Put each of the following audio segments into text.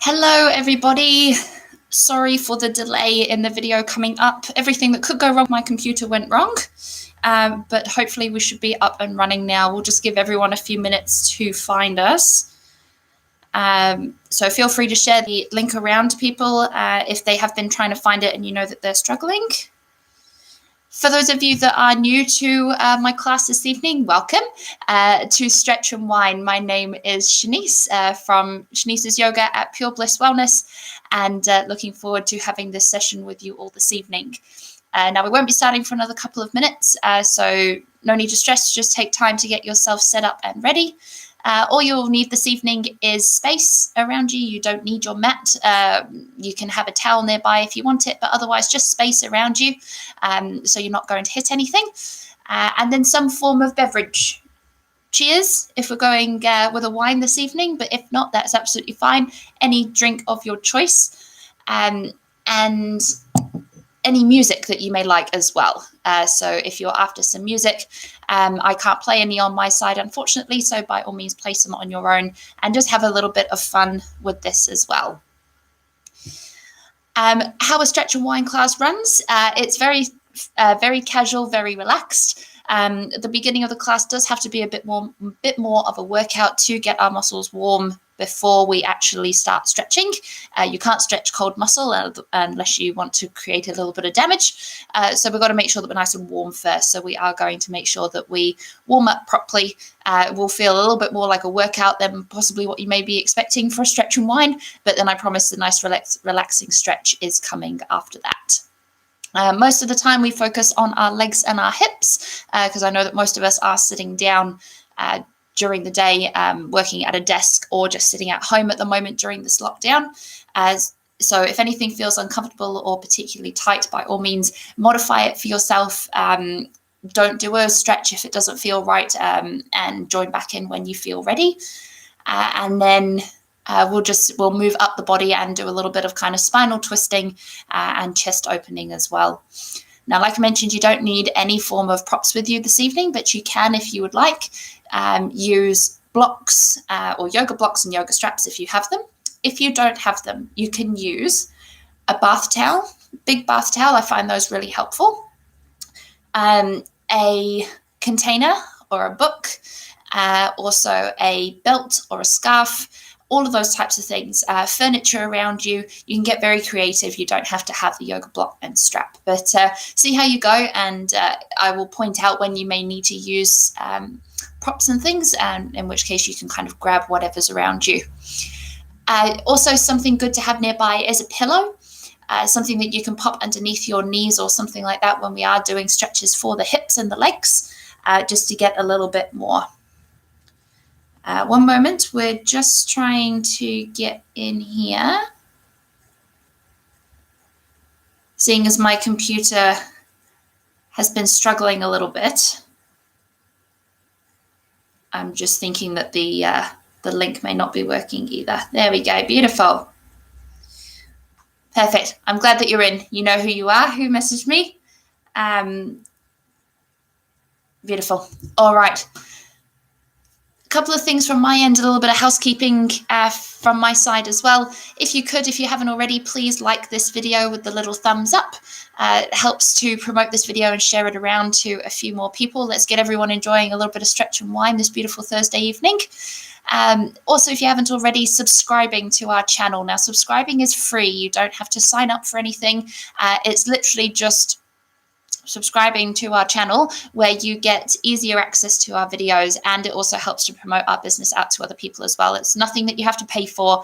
Hello, everybody. Sorry for the delay in the video coming up. Everything that could go wrong, my computer went wrong, but hopefully we should be up and running now. We'll just give everyone a few minutes to find us. So feel free to share the link around to people if they have been trying to find it and you know that they're struggling. For those of you that are new to my class this evening, welcome to Stretch and Wine. My name is Shanice from Shanice's Yoga at Pure Bliss Wellness, and looking forward to having this session with you all this evening. Now, we won't be starting for another couple of minutes, so no need to stress, just take time to get yourself set up and ready. All you'll need this evening is space around you. You don't need your mat. You can have a towel nearby if you want it, but otherwise just space around you so you're not going to hit anything. And then some form of beverage. Cheers if we're going with a wine this evening, but if not, that's absolutely fine. Any drink of your choice. And any music that you may like as well. So if you're after some music, I can't play any on my side, unfortunately, so by all means play some on your own and just have a little bit of fun with this as well. How a Stretch and Wine class runs, it's very casual, very relaxed. The beginning of the class does have to be a bit more of a workout to get our muscles warm before we actually start stretching. You can't stretch cold muscle unless you want to create a little bit of damage. So we've got to make sure that we're nice and warm first. So we are going to make sure that we warm up properly. We'll feel a little bit more like a workout than possibly what you may be expecting for a Stretch and Wine. But then I promise the nice relaxing stretch is coming after that. Most of the time we focus on our legs and our hips because I know that most of us are sitting down during the day, working at a desk or just sitting at home at the moment during this lockdown. So if anything feels uncomfortable or particularly tight, by all means, modify it for yourself. Don't do a stretch if it doesn't feel right, and join back in when you feel ready. And then we'll move up the body and do a little bit of kind of spinal twisting and chest opening as well. Now, like I mentioned, you don't need any form of props with you this evening, but you can, if you would like, use blocks or yoga blocks and yoga straps if you have them. If you don't have them, you can use a bath towel, big bath towel. I find those really helpful. A container or a book, also a belt or a scarf. All of those types of things, furniture around you. You can get very creative. You don't have to have the yoga block and strap, but see how you go. And I will point out when you may need to use props and things, and in which case you can kind of grab whatever's around you. Also, something good to have nearby is a pillow, something that you can pop underneath your knees or something like that when we are doing stretches for the hips and the legs, just to get a little bit more. One moment, we're just trying to get in here. Seeing as my computer has been struggling a little bit, I'm just thinking that the link may not be working either. There we go, beautiful. Perfect, I'm glad that you're in. You know who you are, who messaged me. Beautiful, all right. Couple of things from my end, a little bit of housekeeping from my side as well. If you haven't already, please like this video with the little thumbs up. It helps to promote this video and share it around to a few more people. Let's get everyone enjoying a little bit of Stretch and Wine this beautiful Thursday evening. Also, if you haven't already, subscribing to our channel. Now, subscribing is free. You don't have to sign up for anything. It's literally just subscribing to our channel where you get easier access to our videos, and it also helps to promote our business out to other people as well. It's nothing that you have to pay for.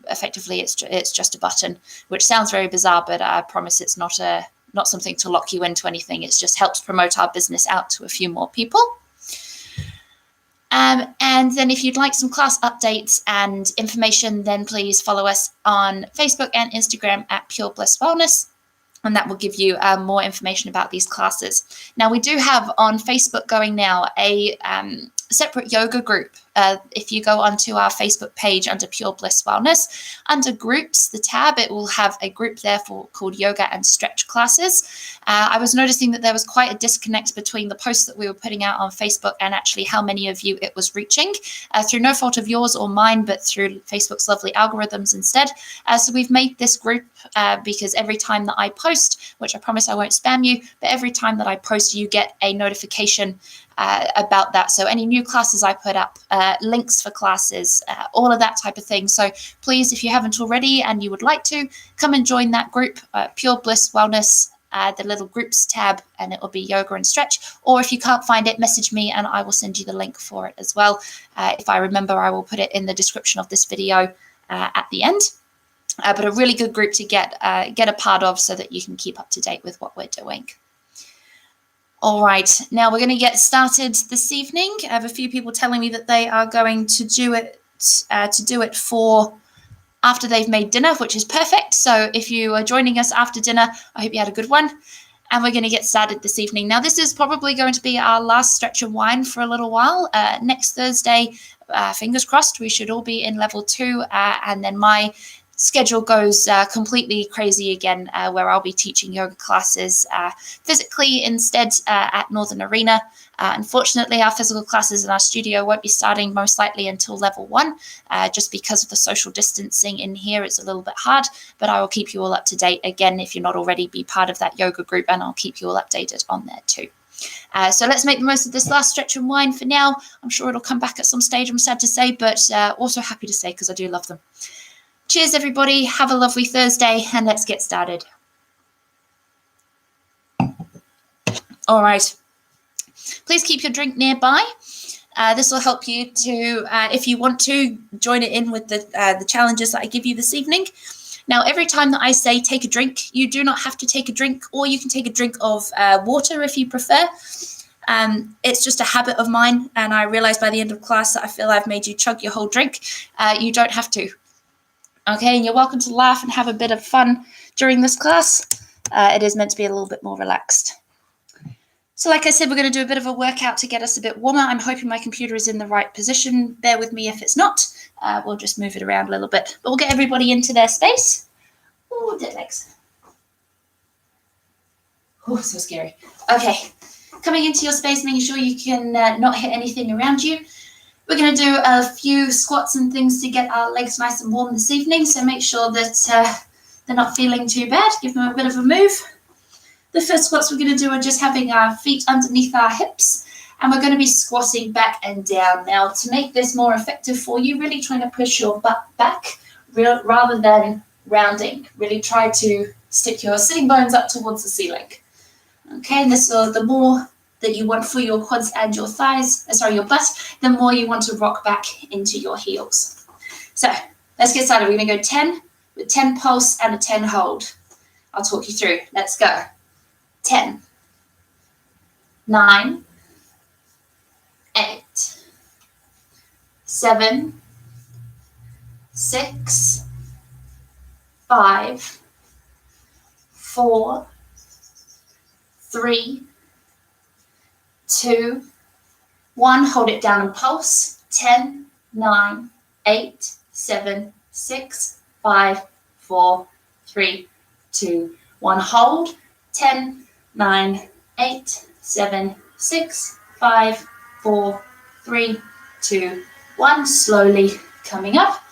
Effectively, it's just a button, which sounds very bizarre, but I promise it's not something to lock you into anything. It just helps promote our business out to a few more people. And then if you'd like some class updates and information, then please follow us on Facebook and Instagram at Pure Bliss Wellness. And that will give you more information about these classes. Now, we do have on Facebook going now a separate yoga group. If you go onto our Facebook page under Pure Bliss Wellness, under groups, the tab, it will have a group there called yoga and stretch classes. I was noticing that there was quite a disconnect between the posts that we were putting out on Facebook and actually how many of you it was reaching, through no fault of yours or mine, but through Facebook's lovely algorithms instead. So we've made this group because every time that I post, which I promise I won't spam you, but every time that I post, you get a notification about that. So any new classes I put up, links for classes, all of that type of thing. So please, if you haven't already and you would like to, come and join that group, Pure Bliss Wellness, the little groups tab, and it will be yoga and stretch. Or if you can't find it, message me and I will send you the link for it as well. If I remember, I will put it in the description of this video at the end. But a really good group to get a part of so that you can keep up to date with what we're doing. All right, now we're going to get started this evening. I have a few people telling me that they are going to do it for after they've made dinner, which is perfect. So if you are joining us after dinner, I hope you had a good one. And we're going to get started this evening. Now, this is probably going to be our last stretch and wind for a little while. Next Thursday, fingers crossed, we should all be in level 2. And then my schedule goes completely crazy again, where I'll be teaching yoga classes physically instead at Northern Arena. Unfortunately, our physical classes in our studio won't be starting most likely until level 1, just because of the social distancing in here. It's a little bit hard, but I will keep you all up to date. Again, if you're not already, be part of that yoga group, and I'll keep you all updated on there too. So let's make the most of this last stretch and wind for now. I'm sure it'll come back at some stage, I'm sad to say, but also happy to say because I do love them. Cheers, everybody. Have a lovely Thursday, and let's get started. All right. Please keep your drink nearby. This will help you to, if you want to, join it in with the challenges that I give you this evening. Now, every time that I say take a drink, you do not have to take a drink, or you can take a drink of water if you prefer. It's just a habit of mine, and I realize by the end of class that I feel I've made you chug your whole drink. You don't have to. Okay, and you're welcome to laugh and have a bit of fun during this class. It is meant to be a little bit more relaxed. So like I said, we're going to do a bit of a workout to get us a bit warmer. I'm hoping my computer is in the right position. Bear with me if it's not. We'll just move it around a little bit. But we'll get everybody into their space. Oh, dead legs. Oh, so scary. Okay, coming into your space, making sure you can not hit anything around you. We're going to do a few squats and things to get our legs nice and warm this evening, so make sure that they're not feeling too bad. Give them a bit of a move. The first squats we're going to do are just having our feet underneath our hips, and we're going to be squatting back and down. Now, to make this more effective for you, really trying to push your butt back rather than rounding. Really try to stick your sitting bones up towards the ceiling. Okay, and this will, the more that you want for your quads and your thighs, your butt, the more you want to rock back into your heels. So let's get started. We're going to go 10 with 10 pulse and a 10 hold. I'll talk you through. Let's go. 10, 9, 8, 7, 6, 5, 4, 3, 2, 1. Hold it down and pulse. 10, 9, 8, 7, 6, 5, 4, 3, 2, 1. Hold. 10, 9, 8, 7, 6, 5, 4, 3, 2, 1. Slowly coming up.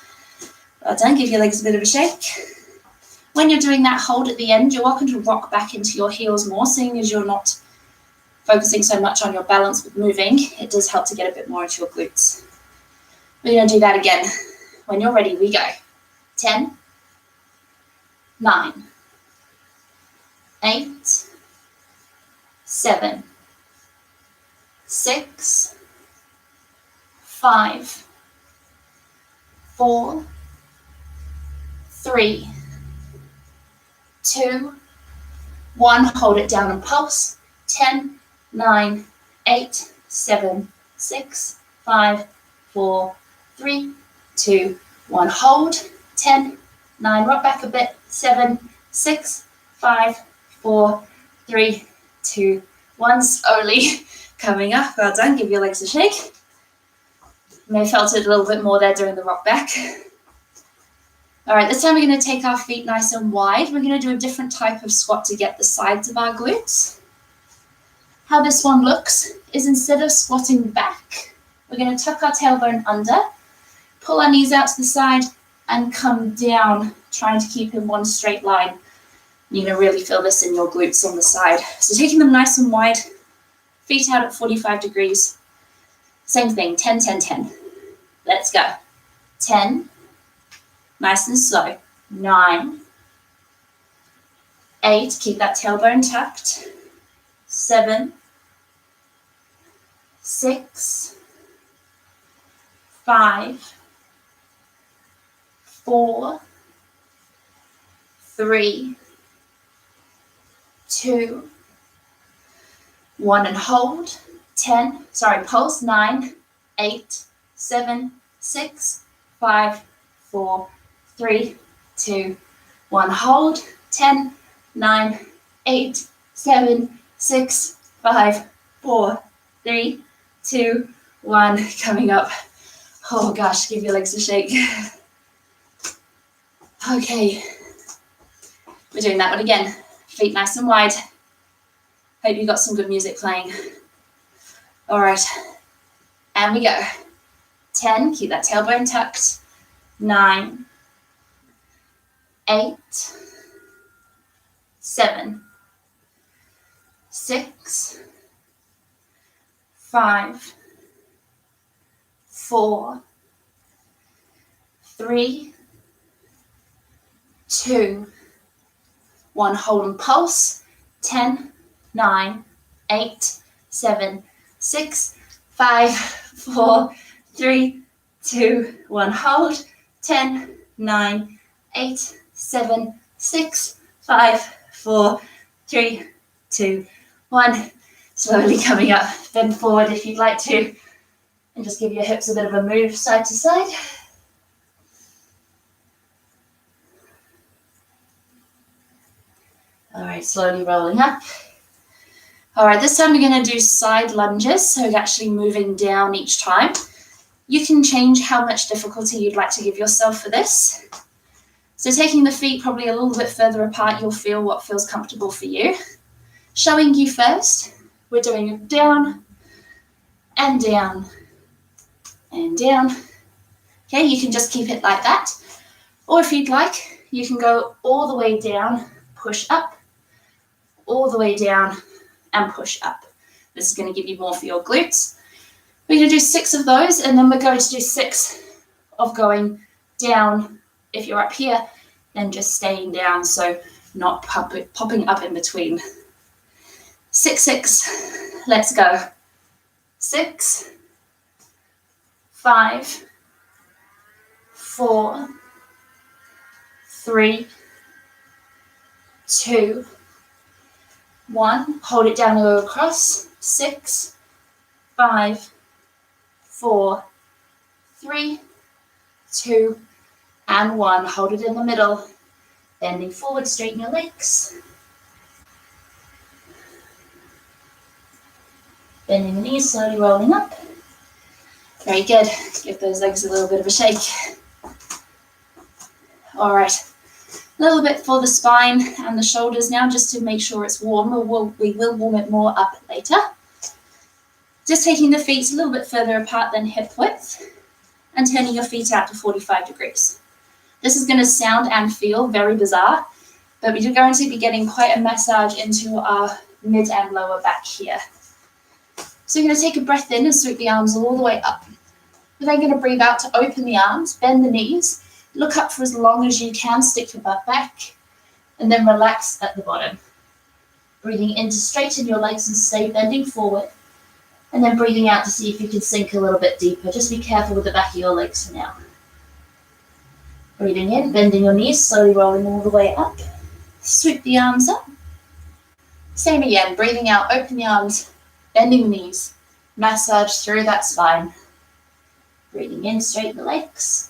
Well done. Give your legs a bit of a shake. When you're doing that hold at the end, you're welcome to rock back into your heels more, seeing as you're not focusing so much on your balance with moving. It does help to get a bit more into your glutes. We're going to do that again. When you're ready, we go. 10, 9, 8, 7, 6, 5, 4, 3, 2, 1. Hold it down and pulse. 10, 9, 8, 7, 6, 5, 4, 3, 2, 1. Hold. 10, 9. Rock back a bit. 7, 6, 5, 4, 3, 2, 1. Slowly coming up. Well done. Give your legs a shake. may have felt it a little bit more there during the rock back. All right, this time we're going to take our feet nice and wide. We're going to do a different type of squat to get the sides of our glutes. How this one looks is instead of squatting back, we're going to tuck our tailbone under, pull our knees out to the side, and come down, trying to keep in one straight line. You're going to really feel this in your glutes on the side. So taking them nice and wide, feet out at 45 degrees. Same thing, 10, 10, 10. Let's go. 10, nice and slow. 9, 8, keep that tailbone tucked. 7, 6, 5, 4, 3, 2, 1, and hold. 10, pulse. 9, 8, 7, 6, 5, 4, 3, 2, 1, hold. 10, 9, 8, 7, 6, 5, 4, 3, 2, 1, coming up. Oh gosh, give your legs a shake. Okay, we're doing that one again. Feet nice and wide. Hope you got some good music playing. All right, and we go. 10, keep that tailbone tucked. 9, 8, 7, 6, 5, 4, 3, 2, 1, hold and pulse. 10, 9, 8, 7, 6, 5, 4, 3, 2, 1, hold. 10, 9, 8, 7, 6, 5, 4, 3, 2, 1. Slowly coming up. Bend forward if you'd like to. And just give your hips a bit of a move side to side. All right, slowly rolling up. All right, this time we're going to do side lunges, so you're actually moving down each time. You can change how much difficulty you'd like to give yourself for this. So taking the feet probably a little bit further apart, you'll feel what feels comfortable for you. Showing you first, we're doing it down and down and down. Okay, you can just keep it like that. Or if you'd like, you can go all the way down, push up, all the way down and push up. This is going to give you more for your glutes. We're going to do 6 of those, and then we're going to do 6 of going down. If you're up here, then just staying down, so not popping up in between. 6, 6. Let's go. 6, 5, 4, 3, 2, 1. Hold it down and go across. 6, 5, 4, 3, 2, and 1. Hold it in the middle. Bending forward, straighten your legs. Bending the knees, slowly rolling up. Very good. Give those legs a little bit of a shake. All right. A little bit for the spine and the shoulders now, just to make sure it's warm. We will warm it more up later. Just taking the feet a little bit further apart than hip width and turning your feet out to 45 degrees. This is going to sound and feel very bizarre, but we're going to be getting quite a massage into our mid and lower back here. So you're going to take a breath in and sweep the arms all the way up. We're then going to breathe out to open the arms, bend the knees, look up for as long as you can, stick your butt back, and then relax at the bottom. Breathing in to straighten your legs and stay bending forward, and then breathing out to see if you can sink a little bit deeper. Just be careful with the back of your legs for now. Breathing in, bending your knees, slowly rolling all the way up. Sweep the arms up. Same again, breathing out, open the arms, bending the knees, massage through that spine. Breathing in, straighten the legs.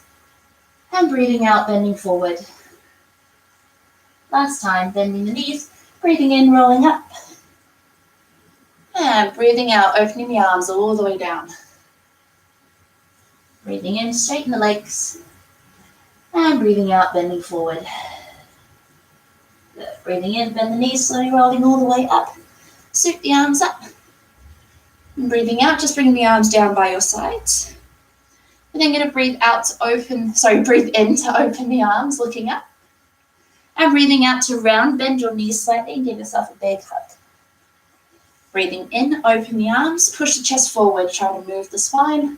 And breathing out, bending forward. Last time, bending the knees, breathing in, rolling up. And breathing out, opening the arms all the way down. Breathing in, straighten the legs. And breathing out, bending forward. Good. Breathing in, bend the knees, slowly rolling all the way up. Scoop the arms up. And breathing out, just bring the arms down by your sides. And then going to breathe in to open the arms, looking up. And breathing out to round, bend your knees slightly and give yourself a big hug. Breathing in, open the arms, push the chest forward, try to move the spine.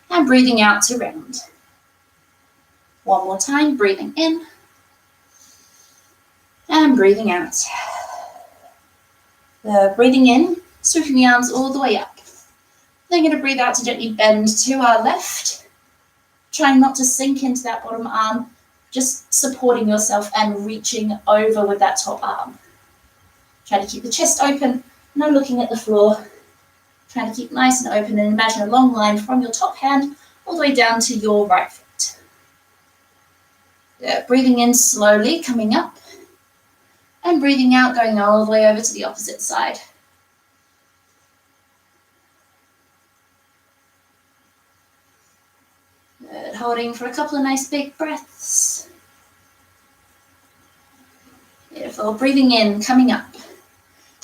And breathing out to round. One more time, breathing in. And breathing out. Breathing in, swooping the arms all the way up. Then going to breathe out to gently bend to our left. Trying not to sink into that bottom arm, just supporting yourself and reaching over with that top arm. Try to keep the chest open, no looking at the floor. Trying to keep nice and open and imagine a long line from your top hand all the way down to your right foot. Breathing in slowly, coming up. And breathing out, going all the way over to the opposite side. Good. Holding for a couple of nice big breaths. Beautiful. Breathing in, coming up.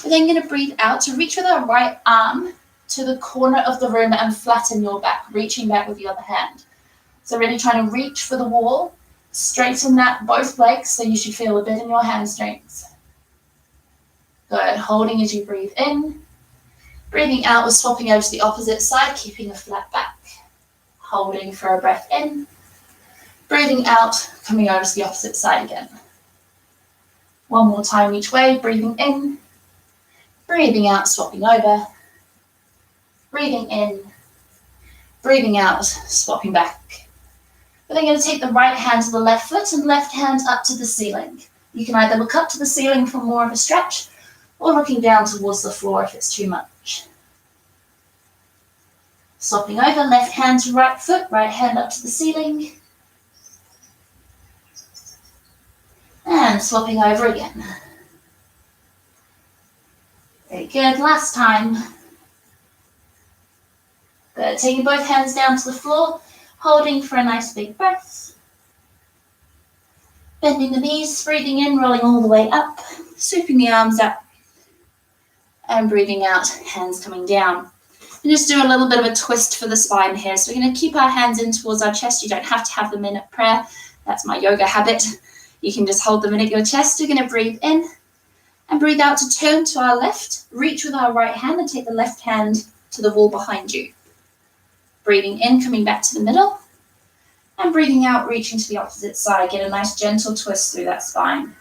We're then going to breathe out to reach with our right arm to the corner of the room and flatten your back, reaching back with the other hand. So really trying to reach for the wall, straighten that both legs so you should feel a bit in your hamstrings. Good. Holding as you breathe in. Breathing out, we're swapping over to the opposite side, keeping a flat back. Holding for a breath in. Breathing out, coming over to the opposite side again. One more time each way, breathing in. Breathing out, swapping over. Breathing in. Breathing out, swapping back. We're then going to take the right hand to the left foot and left hand up to the ceiling. You can either look up to the ceiling for more of a stretch or looking down towards the floor if it's too much. Swapping over, left hand to right foot, right hand up to the ceiling. And swapping over again. Very good, last time. Good, taking both hands down to the floor, holding for a nice big breath. Bending the knees, breathing in, rolling all the way up, swooping the arms up. And breathing out, hands coming down. And just do a little bit of a twist for the spine here. So we're going to keep our hands in towards our chest. You don't have to have them in at prayer. That's my yoga habit. You can just hold them in at your chest. We're going to breathe in and breathe out to turn to our left. Reach with our right hand and take the left hand to the wall behind you. Breathing in, coming back to the middle. And breathing out, reaching to the opposite side. Get a nice gentle twist through that spine.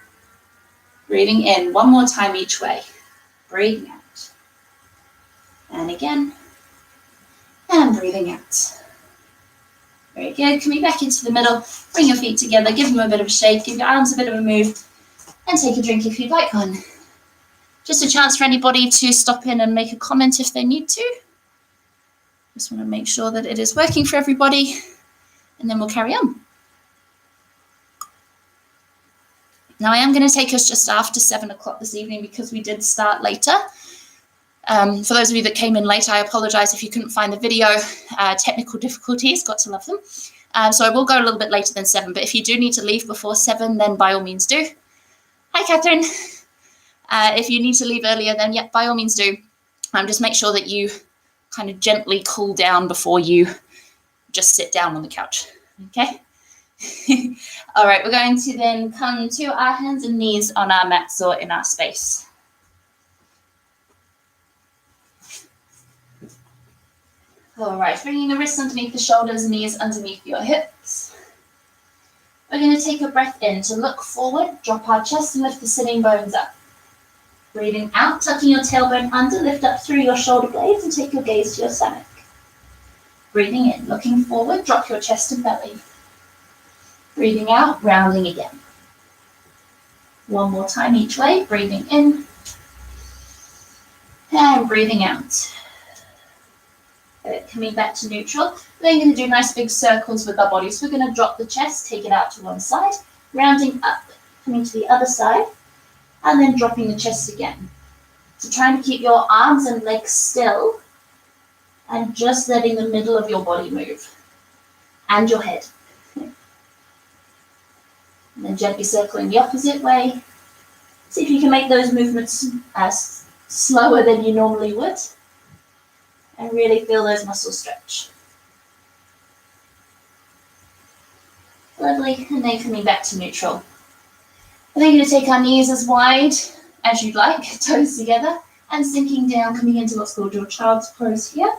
Breathing in, one more time each way. Breathing out. And again. And breathing out. Very good. Coming back into the middle. Bring your feet together. Give them a bit of a shake. Give your arms a bit of a move. And take a drink if you'd like one. Just a chance for anybody to stop in and make a comment if they need to. Just want to make sure that it is working for everybody. And then we'll carry on. Now I am going to take us just after 7 o'clock this evening because we did start later. For those of you that came in late, I apologize if you couldn't find the video. Technical difficulties, got to love them. So I will go a little bit later than 7, but if you do need to leave before 7, then by all means do. Hi, Catherine. If you need to leave earlier, then yeah, by all means do. Just make sure that you kind of gently cool down before you just sit down on the couch, okay? All right, we're going to then come to our hands and knees on our mats or in our space. All right, bringing the wrists underneath the shoulders, knees underneath your hips. We're going to take a breath in to look forward, drop our chest and lift the sitting bones up. Breathing out, tucking your tailbone under, lift up through your shoulder blades and take your gaze to your stomach. Breathing in, looking forward, drop your chest and belly. Breathing out, rounding again. One more time each way, breathing in and breathing out. Coming back to neutral. Then we're going to do nice big circles with our bodies. We're going to drop the chest, take it out to one side, rounding up, coming to the other side, and then dropping the chest again. So trying to keep your arms and legs still and just letting the middle of your body move. and your head. And then gently circling the opposite way. See if you can make those movements slower than you normally would. And really feel those muscles stretch. Lovely, and then coming back to neutral. And then you're going to take our knees as wide as you'd like, toes together, and sinking down, coming into what's called your child's pose here.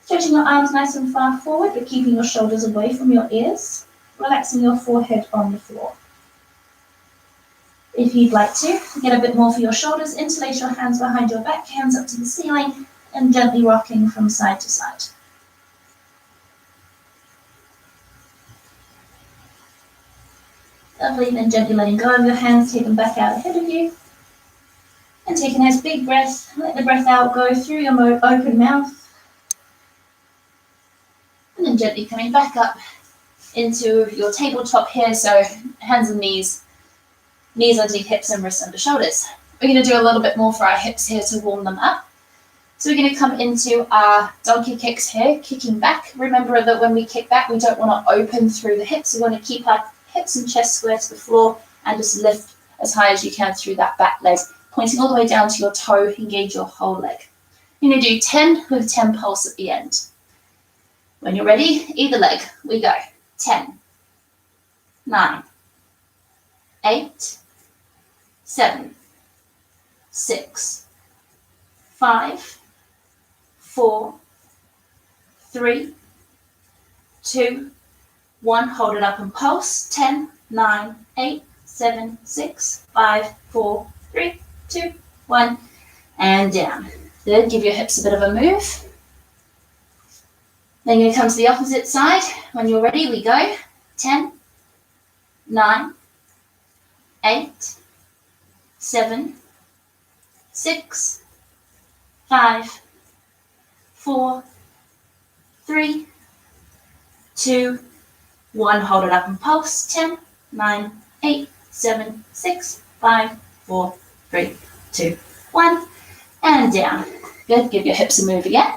Stretching your arms nice and far forward, but keeping your shoulders away from your ears, relaxing your forehead on the floor. If you'd like to, get a bit more for your shoulders, interlace your hands behind your back, hands up to the ceiling, and gently rocking from side to side. Lovely, then gently letting go of your hands, take them back out ahead of you. And take a nice big breath, let the breath out go through your open mouth. And then gently coming back up into your tabletop here, so hands and knees underneath hips and wrists under shoulders. We're going to do a little bit more for our hips here to warm them up. So we're going to come into our donkey kicks here, kicking back. Remember that when we kick back, we don't want to open through the hips. We want to keep our hips and chest square to the floor and just lift as high as you can through that back leg, pointing all the way down to your toe, engage your whole leg. You're going to do 10 with 10 pulse at the end. When you're ready, either leg, we go. 10, 9, 8, 7, 6, 5, 4, 3, 2, 1. Hold it up and pulse. 10, 9, 8, 7, 6, 5, 4, 3, 2, 1. And down. Good. Give your hips a bit of a move. Then you're going to come to the opposite side. When you're ready, we go. 10, 9, 8, 7, 6, 5, 4, 3, 2, 1. Hold it up and pulse. 10, 9, 8, 7, 6, 5, 4, 3, 2, 1. And down. Good. Give your hips a move again.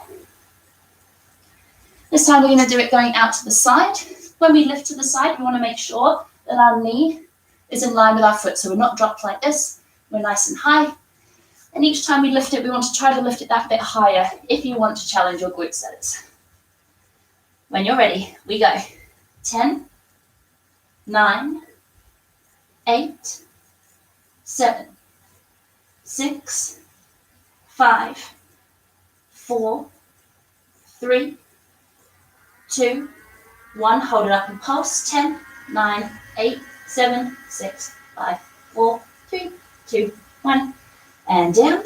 This time we're going to do it going out to the side. When we lift to the side, we want to make sure that our knee is in line with our foot. So we're not dropped like this. We're nice and high. And each time we lift it, we want to try to lift it that bit higher if you want to challenge your glutes, that is. When you're ready, we go. 10, 9, 8, 7, 6, 5, 4, 3, 2, 1. Hold it up and pulse. 10, 9, 8, 7, 6, 5, 4, 3, 2, 1. And down.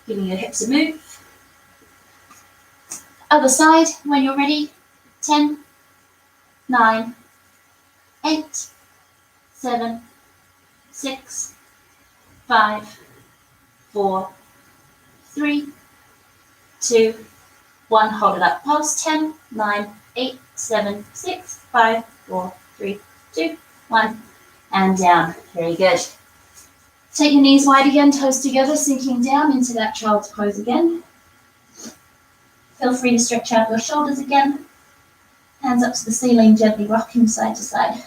Giving your hips a move. Other side. When you're ready. 10, 9, 8, 7, 6, 5, 4, 3, 2, 1. Hold it up. Pulse. 10, 9, 8, 7, 6, 5, 4, 3, 2, 1. And down. Very good. Take your knees wide again, toes together, sinking down into that child's pose again. Feel free to stretch out your shoulders again. Hands up to the ceiling, gently rocking side to side.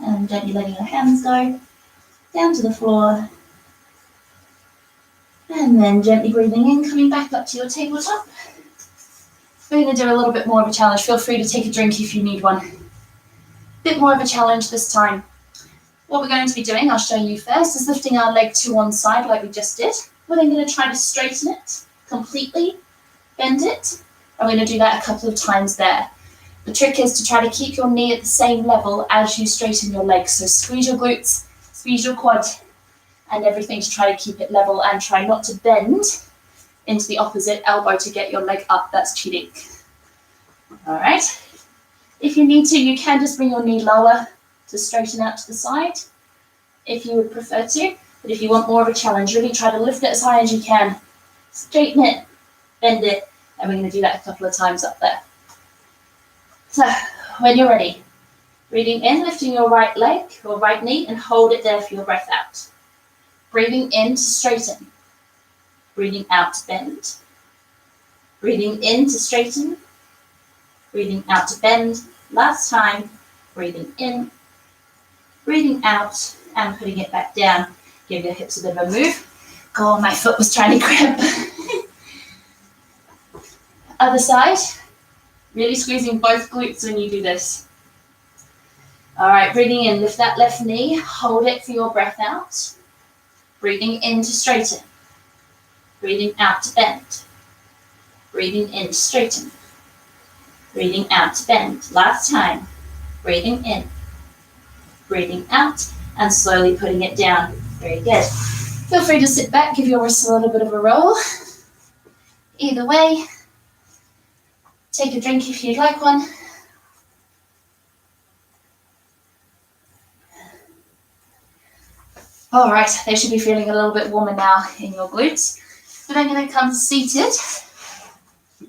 And gently letting your hands go down to the floor. And then gently breathing in, coming back up to your tabletop. We're going to do a little bit more of a challenge. Feel free to take a drink if you need one. A bit more of a challenge this time. What we're going to be doing, I'll show you first, is lifting our leg to one side like we just did. We're then going to try to straighten it completely, bend it. I'm going to do that a couple of times there. The trick is to try to keep your knee at the same level as you straighten your legs. So squeeze your glutes, squeeze your quad, and everything to try to keep it level and try not to bend into the opposite elbow to get your leg up. That's cheating. All right. If you need to, you can just bring your knee lower to straighten out to the side if you would prefer to. But if you want more of a challenge, really try to lift it as high as you can. Straighten it, bend it, and we're going to do that a couple of times up there. So when you're ready, breathing in, lifting your right leg, your right knee, and hold it there for your breath out. Breathing in to straighten. Breathing out to bend. Breathing in to straighten. Breathing out to bend. Last time. Breathing in. Breathing out and putting it back down. Give your hips a bit of a move. God, my foot was trying to grip. Other side. Really squeezing both glutes when you do this. All right, breathing in, lift that left knee, hold it for your breath out. Breathing in to straighten. Breathing out to bend. Breathing in to straighten. Breathing out to bend. Last time. Breathing in. Breathing out and slowly putting it down. Very good. Feel free to sit back, give your wrists a little bit of a roll. Either way, take a drink if you'd like one. All right, they should be feeling a little bit warmer now in your glutes. But I'm going to come seated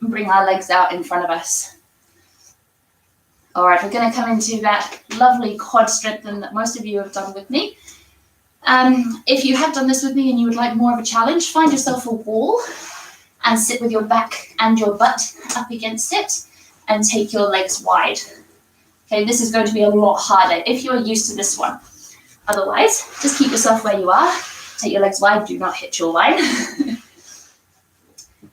and bring our legs out in front of us. All right, we're going to come into that lovely quad strengthen that most of you have done with me. If you have done this with me and you would like more of a challenge, find yourself a wall and sit with your back and your butt up against it and take your legs wide. Okay, this is going to be a lot harder if you are used to this one. Otherwise, just keep yourself where you are. Take your legs wide, do not hit your line.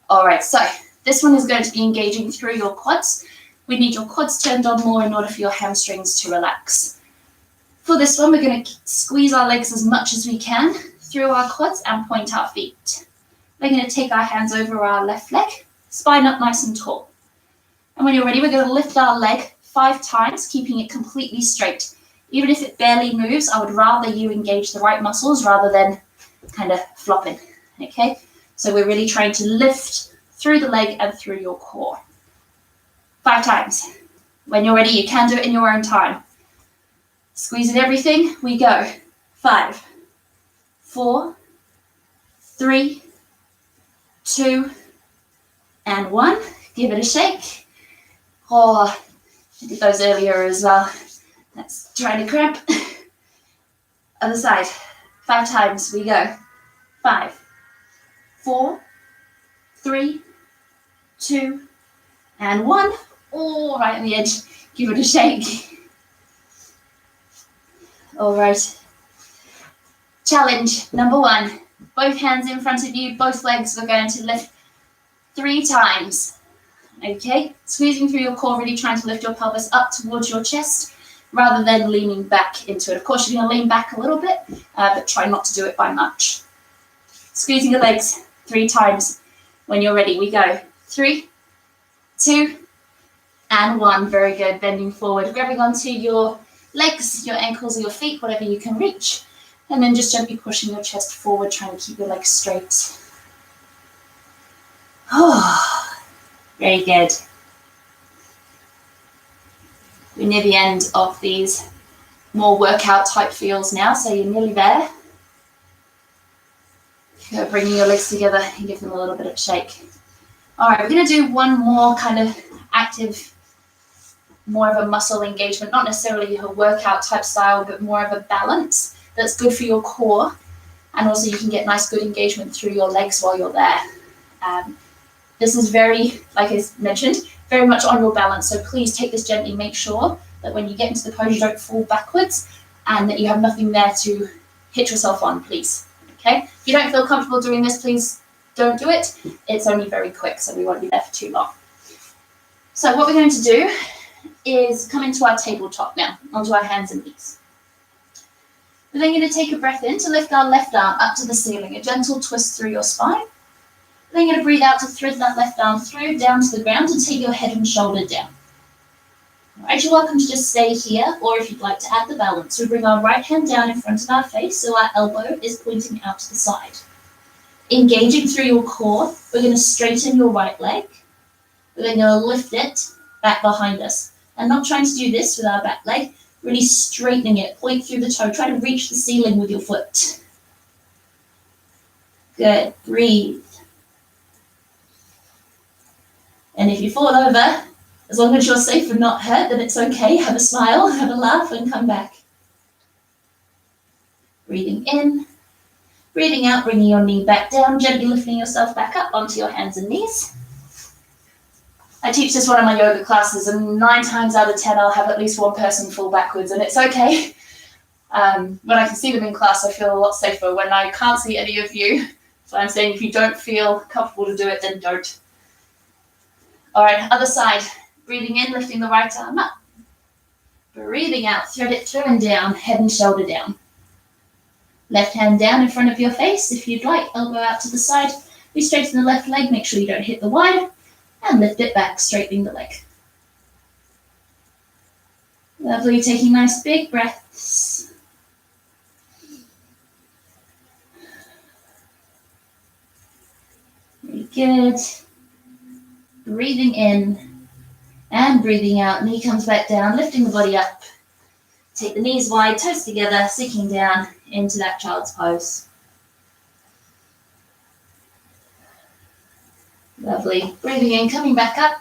All right, so this one is going to be engaging through your quads. We need your quads turned on more in order for your hamstrings to relax. For this one, we're going to squeeze our legs as much as we can through our quads and point our feet. We're going to take our hands over our left leg, spine up nice and tall. And when you're ready, we're going to lift our leg 5 times, keeping it completely straight. Even if it barely moves, I would rather you engage the right muscles rather than kind of flopping, okay? So we're really trying to lift through the leg and through your core. 5 times. When you're ready, you can do it in your own time. Squeezing everything, we go. 5, 4, 3, 2, and 1. Give it a shake. Oh, I did those earlier as well. That's trying to cramp. Other side. 5 times, we go. 5, 4, 3, 2, and 1. Oh, right on the edge. Give it a shake. All right. Challenge number 1. Both hands in front of you, both legs. We're going to lift 3 times. Okay? Squeezing through your core, really trying to lift your pelvis up towards your chest rather than leaning back into it. Of course, you're going to lean back a little bit, but try not to do it by much. Squeezing the legs 3 times. When you're ready, we go. 3, 2, and 1. Very good. Bending forward, grabbing onto your legs, your ankles, or your feet, whatever you can reach. And then just gently pushing your chest forward, trying to keep your legs straight. Oh, very good. We're near the end of these more workout type feels now, so you're nearly there. You're bringing your legs together and give them a little bit of a shake. All right, we're going to do one more kind of active, more of a muscle engagement, not necessarily a workout type style, but more of a balance that's good for your core. And also you can get nice good engagement through your legs while you're there. This is very, like I mentioned, very much on your balance. So please take this gently. Make sure that when you get into the pose, you don't fall backwards and that you have nothing there to hit yourself on, please. Okay? If you don't feel comfortable doing this, please don't do it. It's only very quick, so we won't be there for too long. So what we're going to do is come into our tabletop now, onto our hands and knees. We're then going to take a breath in to lift our left arm up to the ceiling, a gentle twist through your spine. We're then going to breathe out to thread that left arm through, down to the ground, and take your head and shoulder down. All right, you're welcome to just stay here, or if you'd like to add the balance, we bring our right hand down in front of our face so our elbow is pointing out to the side. Engaging through your core, we're going to straighten your right leg. We're then going to lift it back behind us. And not trying to do this with our back leg, really straightening it, point through the toe, try to reach the ceiling with your foot. Good, breathe. And if you fall over, as long as you're safe and not hurt, then it's okay. Have a smile, have a laugh, and come back. Breathing in, Breathing out, bringing your knee back down, gently lifting yourself back up onto your hands and knees. I teach this one of my yoga classes, and 9 times out of 10, I'll have at least one person fall backwards, and it's okay. When I can see them in class, I feel a lot safer. When I can't see any of you, so I'm saying if you don't feel comfortable to do it, then don't. All right, other side. Breathing in, lifting the right arm up. Breathing out, thread it through and down, head and shoulder down. Left hand down in front of your face. If you'd like, elbow out to the side. We straighten the left leg, make sure you don't hit the wide, and lift it back, straightening the leg. Lovely, taking nice big breaths. Very good. Breathing in and breathing out. Knee comes back down, lifting the body up. Take the knees wide, toes together, sinking down into that child's pose. Lovely. Breathing in, coming back up.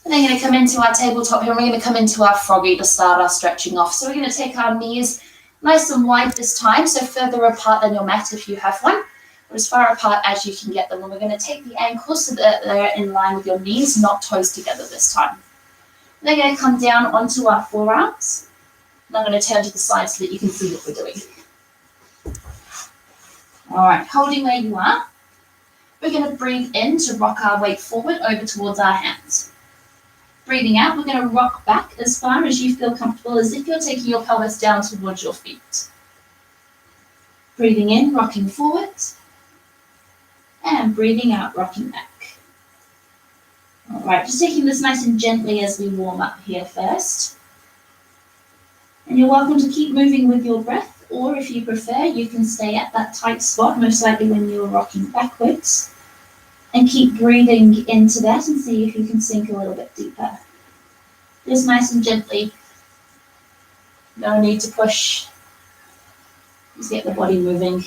And then going to come into our tabletop here. And we're going to come into our froggy to start our stretching off. So we're going to take our knees nice and wide this time, so further apart than your mat if you have one, or as far apart as you can get them. And we're going to take the ankles so that they're in line with your knees, not toes together this time. They're going to come down onto our forearms. And I'm going to turn to the side so that you can see what we're doing. All right, holding where you are. We're going to breathe in to rock our weight forward over towards our hands. Breathing out, we're going to rock back as far as you feel comfortable, as if you're taking your pelvis down towards your feet. Breathing in, rocking forward. And breathing out, rocking back. All right, just taking this nice and gently as we warm up here first. And you're welcome to keep moving with your breath, or if you prefer, you can stay at that tight spot, most likely when you're rocking backwards, and keep breathing into that and see if you can sink a little bit deeper. Just nice and gently. No need to push. Just get the body moving.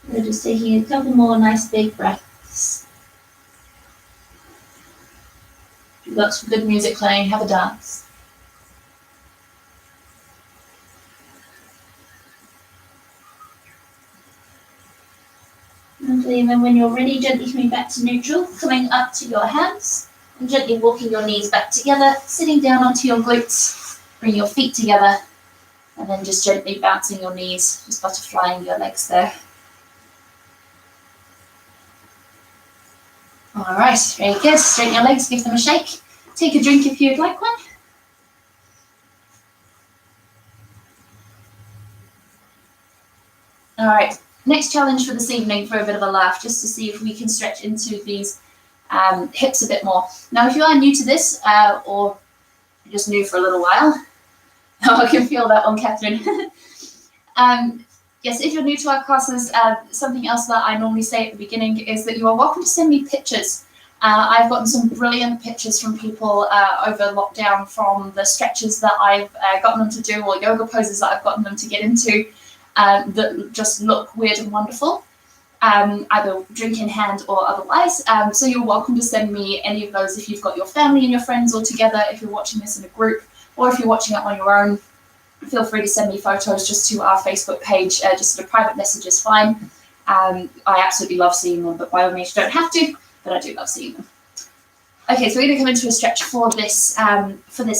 We're just taking a couple more nice big breaths. If you've got some good music playing, have a dance. Lovely, and then when you're ready, gently coming back to neutral, coming up to your hands, and gently walking your knees back together, sitting down onto your glutes, bring your feet together, and then just gently bouncing your knees, just butterflying your legs there. All right, very good. Straighten your legs, give them a shake. Take a drink if you'd like one. All right, next challenge for this evening for a bit of a laugh, just to see if we can stretch into these hips a bit more. Now, if you are new to this, or you're just new for a little while, I can feel that one, Catherine. Yes, if you're new to our classes, something else that I normally say at the beginning is that you are welcome to send me pictures. I've gotten some brilliant pictures from people over lockdown from the stretches that I've gotten them to do, or yoga poses that I've gotten them to get into, that just look weird and wonderful, either drink in hand or otherwise. So you're welcome to send me any of those if you've got your family and your friends all together, if you're watching this in a group, or if you're watching it on your own. Feel free to send me photos just to our Facebook page, just a private message is fine. I absolutely love seeing them, but by all means you don't have to, but I do love seeing them. Okay, so we're going to come into a stretch for this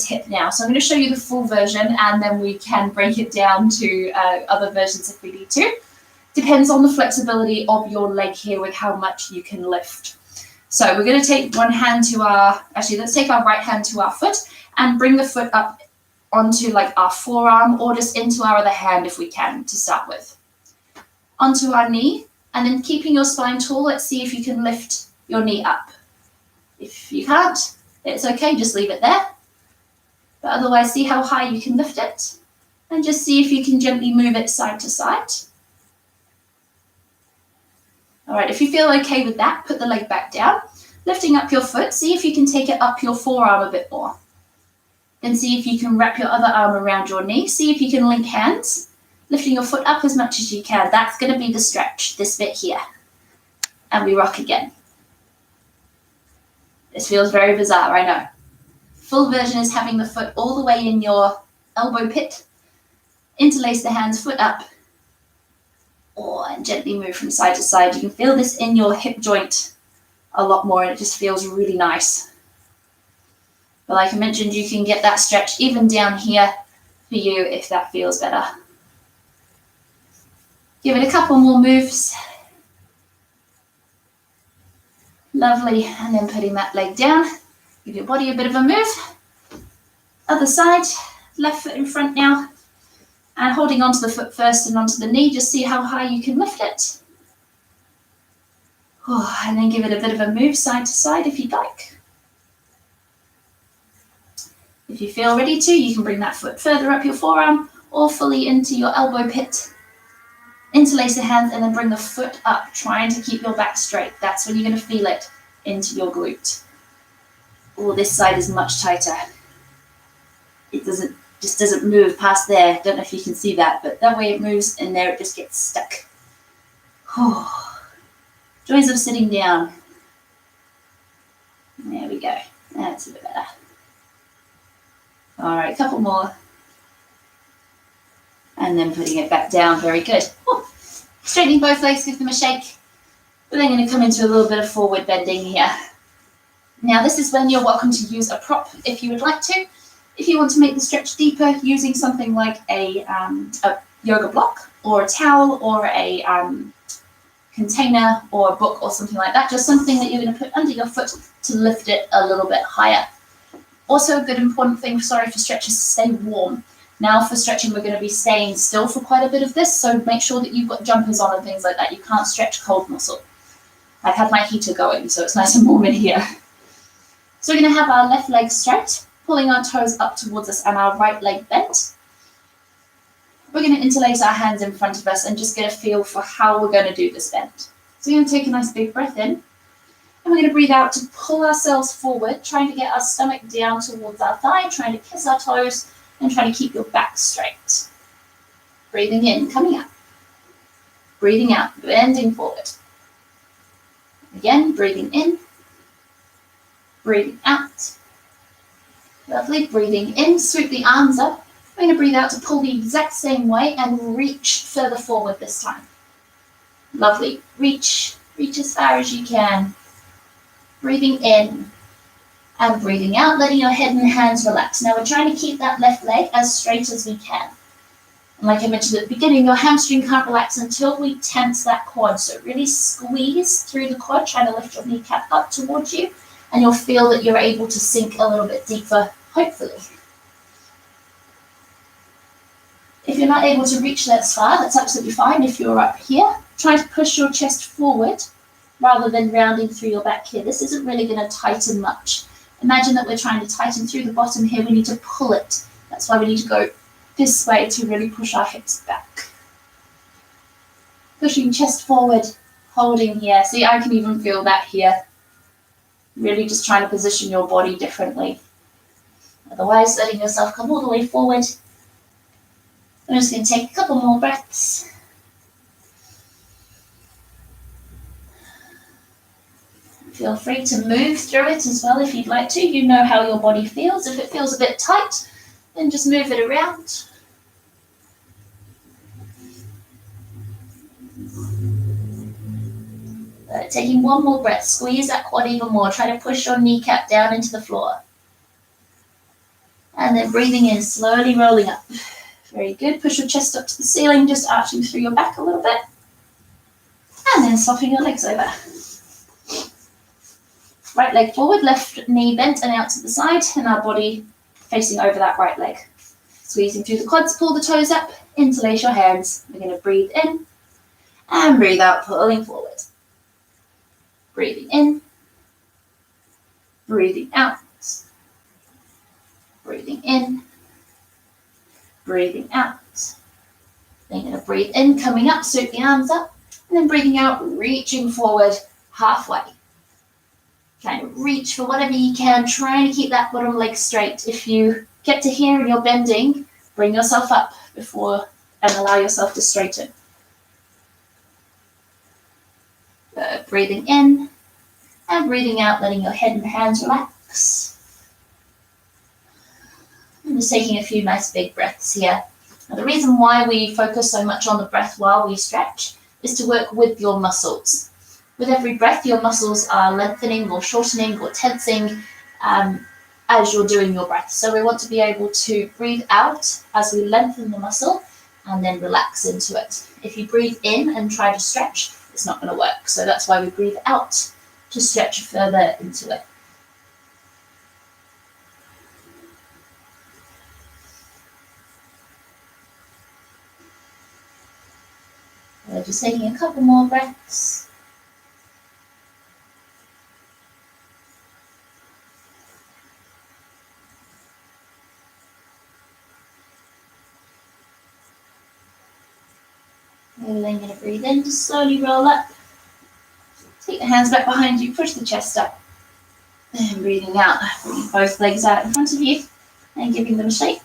hip now. So I'm going to show you the full version, and then we can break it down to other versions if we need to. Depends on the flexibility of your leg here with how much you can lift. So we're going to take one hand to let's take our right hand to our foot and bring the foot up onto like our forearm, or just into our other hand if we can to start with. Onto our knee, and then keeping your spine tall, let's see if you can lift your knee up. If you can't, it's okay, just leave it there. But otherwise, see how high you can lift it, and just see if you can gently move it side to side. All right, if you feel okay with that, put the leg back down, lifting up your foot, see if you can take it up your forearm a bit more. Then see if you can wrap your other arm around your knee. See if you can link hands Lifting your foot up as much as you can. That's going to be the stretch, this bit here. And we rock again. This feels very bizarre, I know. Full version is having the foot all the way in your elbow pit. Interlace the hands, foot up. And gently move from side to side. You can feel this in your hip joint a lot more, and it just feels really nice. But like I mentioned, you can get that stretch even down here for you if that feels better. Give it a couple more moves. Lovely. And then putting that leg down. Give your body a bit of a move. Other side. Left foot in front now. And holding onto the foot first and onto the knee. Just see how high you can lift it. And then give it a bit of a move side to side if you'd like. If you feel ready to, you can bring that foot further up your forearm or fully into your elbow pit. Interlace the hands and then bring the foot up, trying to keep your back straight. That's when you're going to feel it into your glute. This side is much tighter. It just doesn't move past there. Don't know if you can see that, but that way it moves and there it just gets stuck. Joys of sitting down. There we go. That's a bit better. All right, a couple more. And then putting it back down. Very good. Straightening both legs, give them a shake. We're then going to come into a little bit of forward bending here. Now, this is when you're welcome to use a prop if you would like to. If you want to make the stretch deeper, using something like a yoga block or a towel or a container or a book or something like that, just something that you're going to put under your foot to lift it a little bit higher. Also, a good important thing, for stretch is to stay warm. Now for stretching, we're going to be staying still for quite a bit of this, so make sure that you've got jumpers on and things like that. You can't stretch cold muscle. I've had my heater going, so it's nice and warm in here. So we're going to have our left leg straight, pulling our toes up towards us and our right leg bent. We're going to interlace our hands in front of us and just get a feel for how we're going to do this bend. So we're going to take a nice big breath in, and we're going to breathe out to pull ourselves forward, trying to get our stomach down towards our thigh, trying to kiss our toes, and trying to keep your back straight. Breathing in, coming up. Breathing out, bending forward. Again, breathing in. Breathing out. Lovely, breathing in, sweep the arms up. We're going to breathe out to pull the exact same way and reach further forward this time. Lovely, reach as far as you can. Breathing in. And breathing out, letting your head and hands relax. Now we're trying to keep that left leg as straight as we can. And like I mentioned at the beginning, your hamstring can't relax until we tense that quad. So really squeeze through the quad, trying to lift your kneecap up towards you. And you'll feel that you're able to sink a little bit deeper, hopefully. If you're not able to reach that far, that's absolutely fine. If you're up here, try to push your chest forward rather than rounding through your back here. This isn't really going to tighten much. Imagine that we're trying to tighten through the bottom here. We need to pull it. That's why we need to go this way to really push our hips back. Pushing chest forward, holding here. See, I can even feel that here. Really just trying to position your body differently. Otherwise, letting yourself come all the way forward. I'm just going to take a couple more breaths. Feel free to move through it as well if you'd like to. You know how your body feels. If it feels a bit tight, then just move it around. Taking one more breath. Squeeze that quad even more. Try to push your kneecap down into the floor. And then breathing in, slowly rolling up. Very good. Push your chest up to the ceiling, just arching through your back a little bit. And then softening your legs over. Right leg forward, left knee bent and out to the side, and our body facing over that right leg. Squeezing through the quads, pull the toes up, interlace your hands. We're going to breathe in and breathe out, pulling forward. Breathing in, breathing out, breathing in, breathing out. Then you're going to breathe in, coming up, sweep the arms up, and then breathing out, reaching forward halfway. Trying to reach for whatever you can, trying to keep that bottom leg straight. If you get to here and you're bending, bring yourself up before and allow yourself to straighten. Breathing in and breathing out, letting your head and hands relax. And just taking a few nice big breaths here. Now, the reason why we focus so much on the breath while we stretch is to work with your muscles. With every breath, your muscles are lengthening or shortening or tensing as you're doing your breath. So we want to be able to breathe out as we lengthen the muscle and then relax into it. If you breathe in and try to stretch, it's not going to work. So that's why we breathe out to stretch further into it. Just taking a couple more breaths. And then going to breathe in, just slowly roll up. Take the hands back behind you, push the chest up. And breathing out, bringing both legs out in front of you and giving them a shake.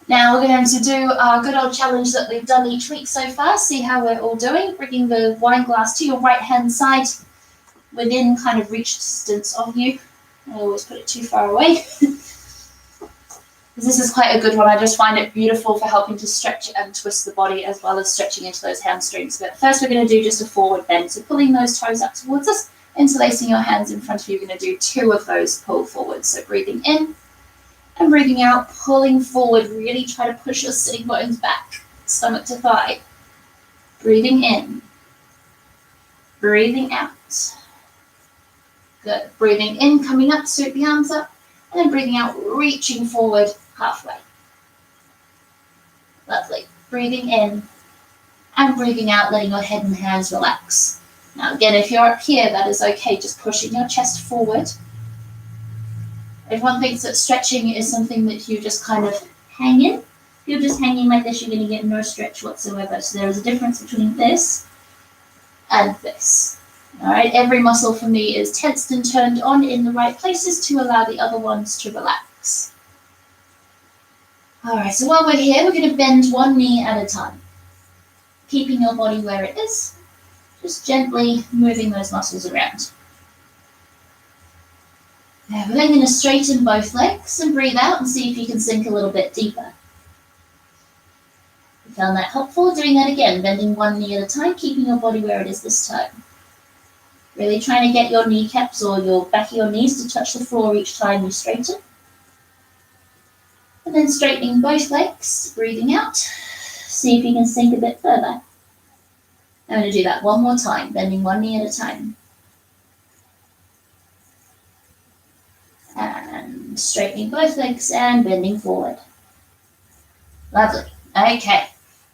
Now we're going to do our good old challenge that we've done each week so far. See how we're all doing. Bringing the wine glass to your right hand side within kind of reach distance of you. I always put it too far away. This is quite a good one. I just find it beautiful for helping to stretch and twist the body as well as stretching into those hamstrings. But first we're going to do just a forward bend. So pulling those toes up towards us, interlacing your hands in front of you. You're going to do 2 of those pull forwards. So breathing in and breathing out, pulling forward. Really try to push your sitting bones back, stomach to thigh. Breathing in, breathing out. Good. Breathing in, coming up, sweep the arms up, and then breathing out, reaching forward halfway. Lovely. Breathing in and breathing out, letting your head and hands relax. Now again, if you're up here, that is okay, just pushing your chest forward. Everyone thinks that stretching is something that you just kind of hang in. If you're just hanging like this, you're going to get no stretch whatsoever. So there is a difference between this and this. All right, every muscle for me is tensed and turned on in the right places to allow the other ones to relax. All right, so while we're here, we're going to bend one knee at a time, keeping your body where it is, just gently moving those muscles around. Now we're then going to straighten both legs and breathe out and see if you can sink a little bit deeper. If you found that helpful, doing that again, bending one knee at a time, keeping your body where it is this time. Really trying to get your kneecaps or your back of your knees to touch the floor each time you straighten. And then straightening both legs, breathing out. See if you can sink a bit further. I'm going to do that one more time, bending one knee at a time. And straightening both legs and bending forward. Lovely. Okay,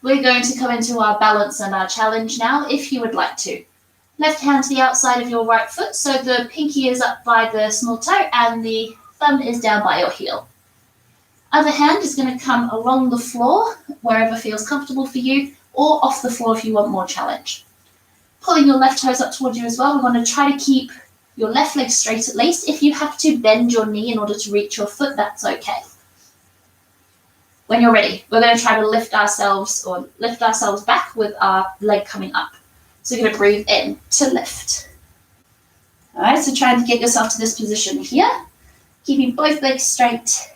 we're going to come into our balance and our challenge now, if you would like to. Left hand to the outside of your right foot, so the pinky is up by the small toe and the thumb is down by your heel. Other hand is going to come along the floor, wherever feels comfortable for you, or off the floor if you want more challenge. Pulling your left toes up towards you as well. We're going to try to keep your left leg straight at least. If you have to bend your knee in order to reach your foot, that's okay. When you're ready, we're going to try to lift ourselves back with our leg coming up. So you're going to breathe in to lift. All right, so trying to get yourself to this position here, keeping both legs straight.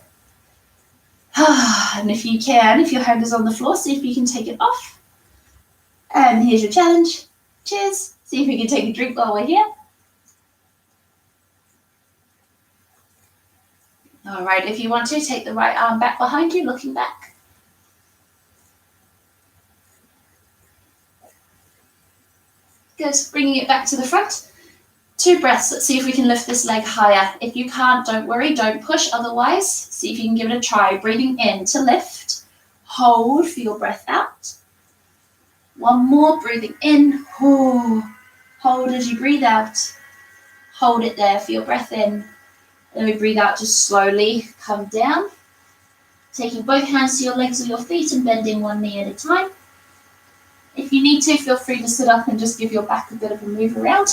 And if you can, if your hand is on the floor, see if you can take it off. And here's your challenge. Cheers. See if we can take a drink while we're here. All right, if you want to, take the right arm back behind you, looking back. Good, bringing it back to the front. 2 breaths, let's see if we can lift this leg higher. If you can't, don't worry, don't push, otherwise, see if you can give it a try. Breathing in to lift, hold for your breath out. One more, breathing in, hold as you breathe out. Hold it there for your breath in. Then we breathe out, just slowly come down. Taking both hands to your legs or your feet and bending one knee at a time. If you need to, feel free to sit up and just give your back a bit of a move around.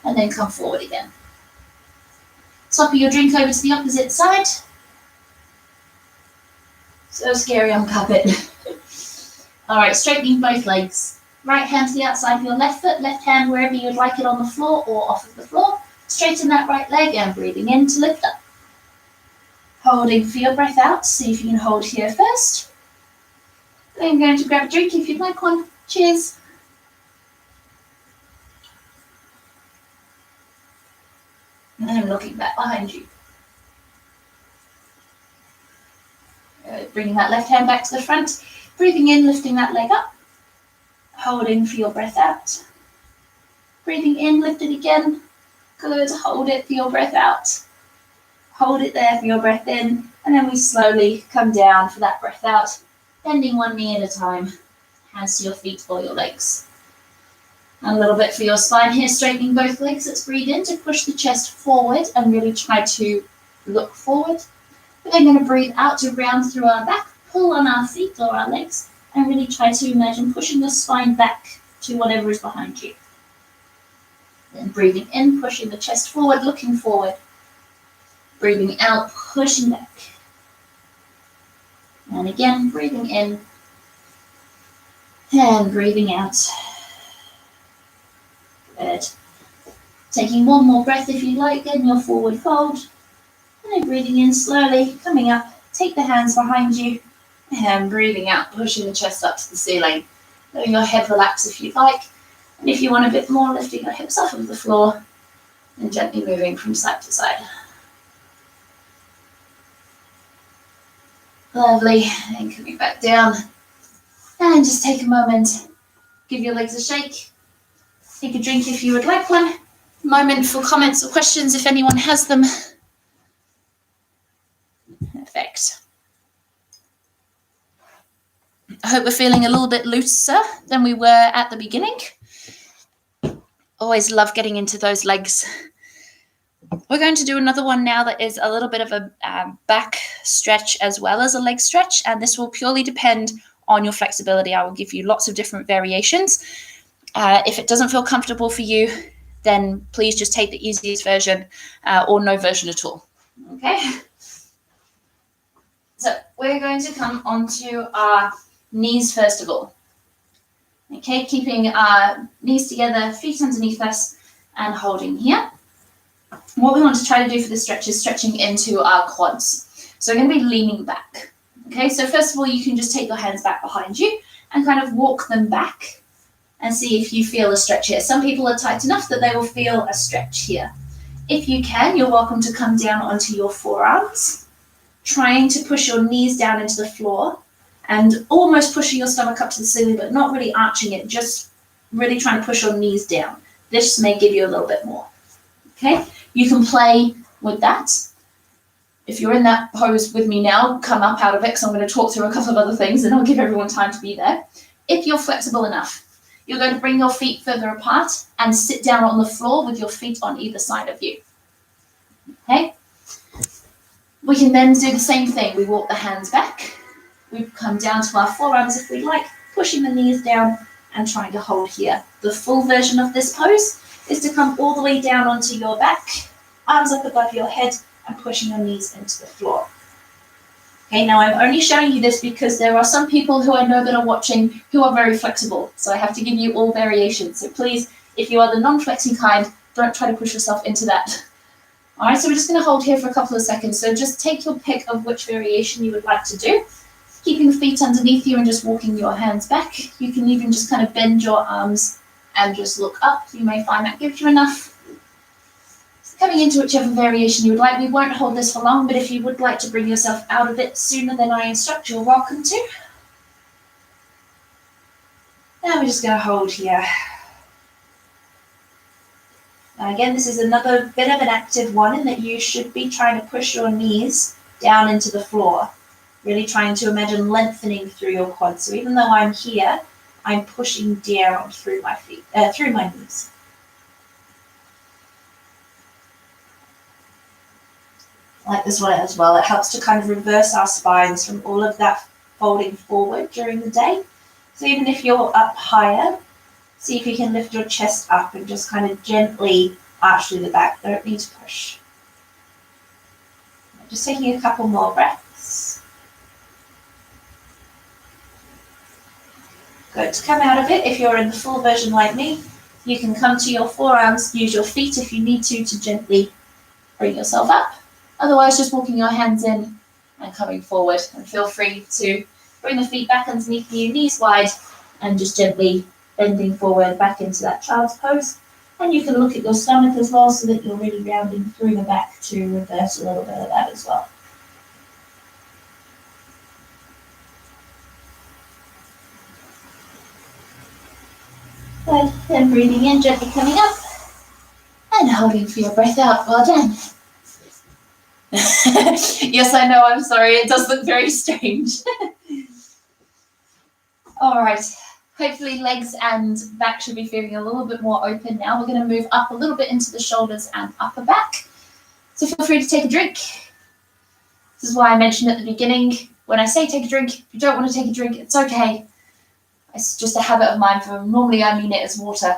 And then come forward again. Topper your drink over to the opposite side. So scary on carpet. All right, straightening both legs. Right hand to the outside of your left foot, left hand wherever you'd like it on the floor or off of the floor. Straighten that right leg and breathing in to lift up. Holding for your breath out. See if you can hold here first. Then I'm going to grab a drink if you'd like one. Cheers. And then looking back behind you. Bringing that left hand back to the front. Breathing in, lifting that leg up. Holding for your breath out. Breathing in, lift it again. Good. Hold it for your breath out. Hold it there for your breath in. And then we slowly come down for that breath out. Bending one knee at a time. Hands to your feet or your legs. And a little bit for your spine here, straightening both legs. Let's breathe in to push the chest forward and really try to look forward. We're then going to breathe out to round through our back, pull on our feet or our legs, and really try to imagine pushing the spine back to whatever is behind you. Then breathing in, pushing the chest forward, looking forward. Breathing out, pushing back. And again, breathing in and breathing out. Good. Taking one more breath if you like, in your forward fold. And then breathing in slowly, coming up. Take the hands behind you. And breathing out, pushing the chest up to the ceiling. Letting your head relax if you'd like. And if you want a bit more, lifting your hips off of the floor. And gently moving from side to side. Lovely. And coming back down. And just take a moment. Give your legs a shake. Take a drink if you would like one. Moment for comments or questions if anyone has them. Perfect. I hope we're feeling a little bit looser than we were at the beginning. Always love getting into those legs. We're going to do another one now that is a little bit of a back stretch as well as a leg stretch, and this will purely depend on your flexibility. I will give you lots of different variations. If it doesn't feel comfortable for you, then please just take the easiest version or no version at all. Okay? So we're going to come onto our knees first of all. Okay, keeping our knees together, feet underneath us, and holding here. What we want to try to do for this stretch is stretching into our quads. So we're going to be leaning back. Okay, so first of all, you can just take your hands back behind you and kind of walk them back and see if you feel a stretch here. Some people are tight enough that they will feel a stretch here. If you can, you're welcome to come down onto your forearms, trying to push your knees down into the floor and almost pushing your stomach up to the ceiling, but not really arching it, just really trying to push your knees down. This may give you a little bit more. Okay, you can play with that. If you're in that pose with me now, come up out of it because I'm going to talk through a couple of other things and I'll give everyone time to be there. If you're flexible enough, you're going to bring your feet further apart and sit down on the floor with your feet on either side of you. Okay? We can then do the same thing. We walk the hands back. We come down to our forearms if we like, pushing the knees down and trying to hold here. The full version of this pose is to come all the way down onto your back, arms up above your head, and pushing your knees into the floor. Okay, now I'm only showing you this because there are some people who I know that are watching who are very flexible. So I have to give you all variations. So please, if you are the non-flexing kind, don't try to push yourself into that. All right, so we're just going to hold here for a couple of seconds. So just take your pick of which variation you would like to do. Keeping feet underneath you and just walking your hands back. You can even just kind of bend your arms and just look up. You may find that gives you enough. Coming into whichever variation you would like. We won't hold this for long, but if you would like to bring yourself out of it sooner than I instruct, you're welcome to. Now we're just going to hold here. Now again, this is another bit of an active one in that you should be trying to push your knees down into the floor. Really trying to imagine lengthening through your quads. So even though I'm here, I'm pushing down through my feet, through my knees. Like this one as well. It helps to kind of reverse our spines from all of that folding forward during the day. So even if you're up higher, see if you can lift your chest up and just kind of gently arch through the back. Don't need to push. Just taking a couple more breaths. Good. To come out of it, if you're in the full version like me, you can come to your forearms, use your feet if you need to gently bring yourself up. Otherwise, just walking your hands in and coming forward. And feel free to bring the feet back underneath you, knees wide, and just gently bending forward back into that child's pose. And you can look at your stomach as well so that you're really rounding through the back to reverse a little bit of that as well. Good. Then breathing in, gently coming up and holding for your breath out. Well done. Yes, I know, I'm sorry. It does look very strange. All right. Hopefully legs and back should be feeling a little bit more open now. We're going to move up a little bit into the shoulders and upper back. So feel free to take a drink. This is why I mentioned at the beginning, when I say take a drink, if you don't want to take a drink, it's okay. It's just a habit of mine. Normally I mean it as water.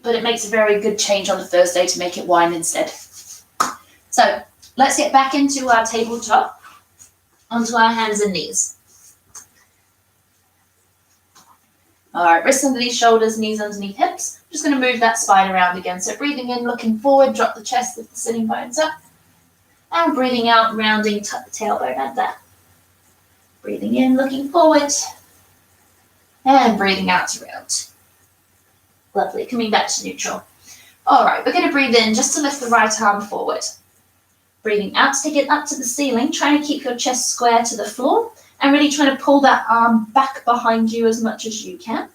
But it makes a very good change on the Thursday to make it wine instead. So let's get back into our tabletop, onto our hands and knees. All right, wrists underneath shoulders, knees underneath hips. I'm just going to move that spine around again. So breathing in, looking forward, drop the chest, lift the sitting bones up. And breathing out, rounding, tuck the tailbone under. Breathing in, looking forward. And breathing out to round. Lovely, coming back to neutral. All right, we're going to breathe in just to lift the right arm forward. Breathing out, take it up to the ceiling, trying to keep your chest square to the floor. And really trying to pull that arm back behind you as much as you can.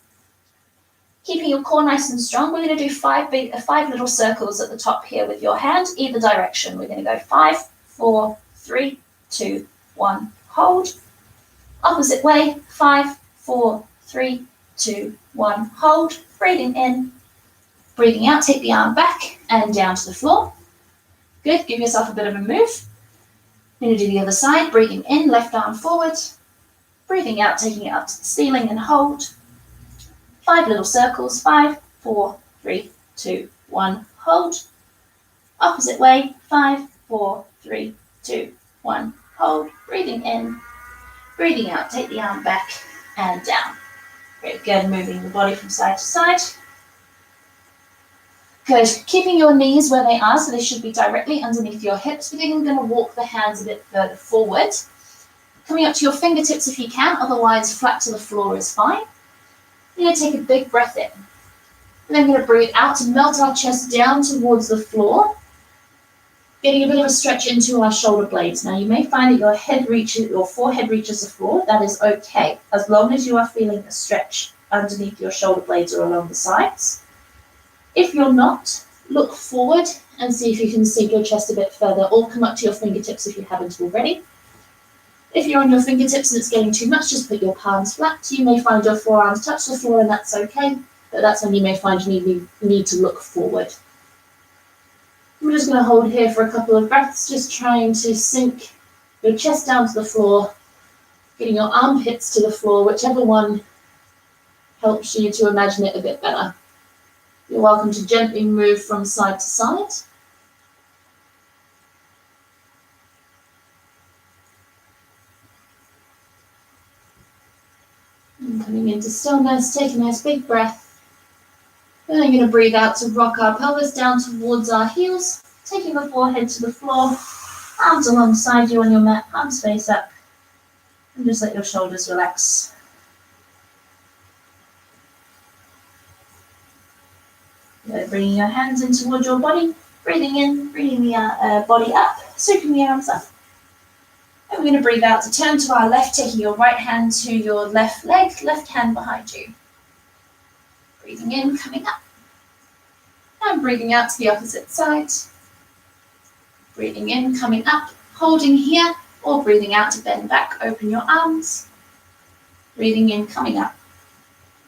Keeping your core nice and strong, we're going to do five little circles at the top here with your hand, either direction. We're going to go 5, 4, 3, 2, 1, hold. Opposite way, 5, 4, 3, 2, 1, hold. Breathing in, breathing out, take the arm back and down to the floor. Good, give yourself a bit of a move. We're going to do the other side, breathing in, left arm forward, breathing out, taking it up to the ceiling and hold. 5 little circles, 5, 4, 3, 2, 1, hold. Opposite way, 5, 4, 3, 2, 1, hold. Breathing in, breathing out, take the arm back and down. Very good, moving the body from side to side. Good, keeping your knees where they are, so they should be directly underneath your hips. We're then going to walk the hands a bit further forward. Coming up to your fingertips if you can, otherwise flat to the floor is fine. We're going to take a big breath in. And then we're going to breathe out to melt our chest down towards the floor, getting a bit of a stretch into our shoulder blades. Now you may find that your forehead reaches the floor. That is okay, as long as you are feeling a stretch underneath your shoulder blades or along the sides. If you're not, look forward and see if you can sink your chest a bit further, or come up to your fingertips if you haven't already. If you're on your fingertips and it's getting too much, just put your palms flat. You may find your forearms touch the floor and that's okay, but that's when you may find you need to look forward. We're just going to hold here for a couple of breaths, just trying to sink your chest down to the floor, getting your armpits to the floor, whichever one helps you to imagine it a bit better. You're welcome to gently move from side to side. And coming into stillness, take a nice big breath. Then I'm going to breathe out to rock our pelvis down towards our heels, taking the forehead to the floor, arms alongside you on your mat, palms face up, and just let your shoulders relax. Bringing your hands in towards your body, breathing in, bringing the body up, sweeping the arms up. And we're going to breathe out to turn to our left, taking your right hand to your left leg, left hand behind you. Breathing in, coming up. And breathing out to the opposite side. Breathing in, coming up, holding here, or breathing out to bend back, open your arms. Breathing in, coming up.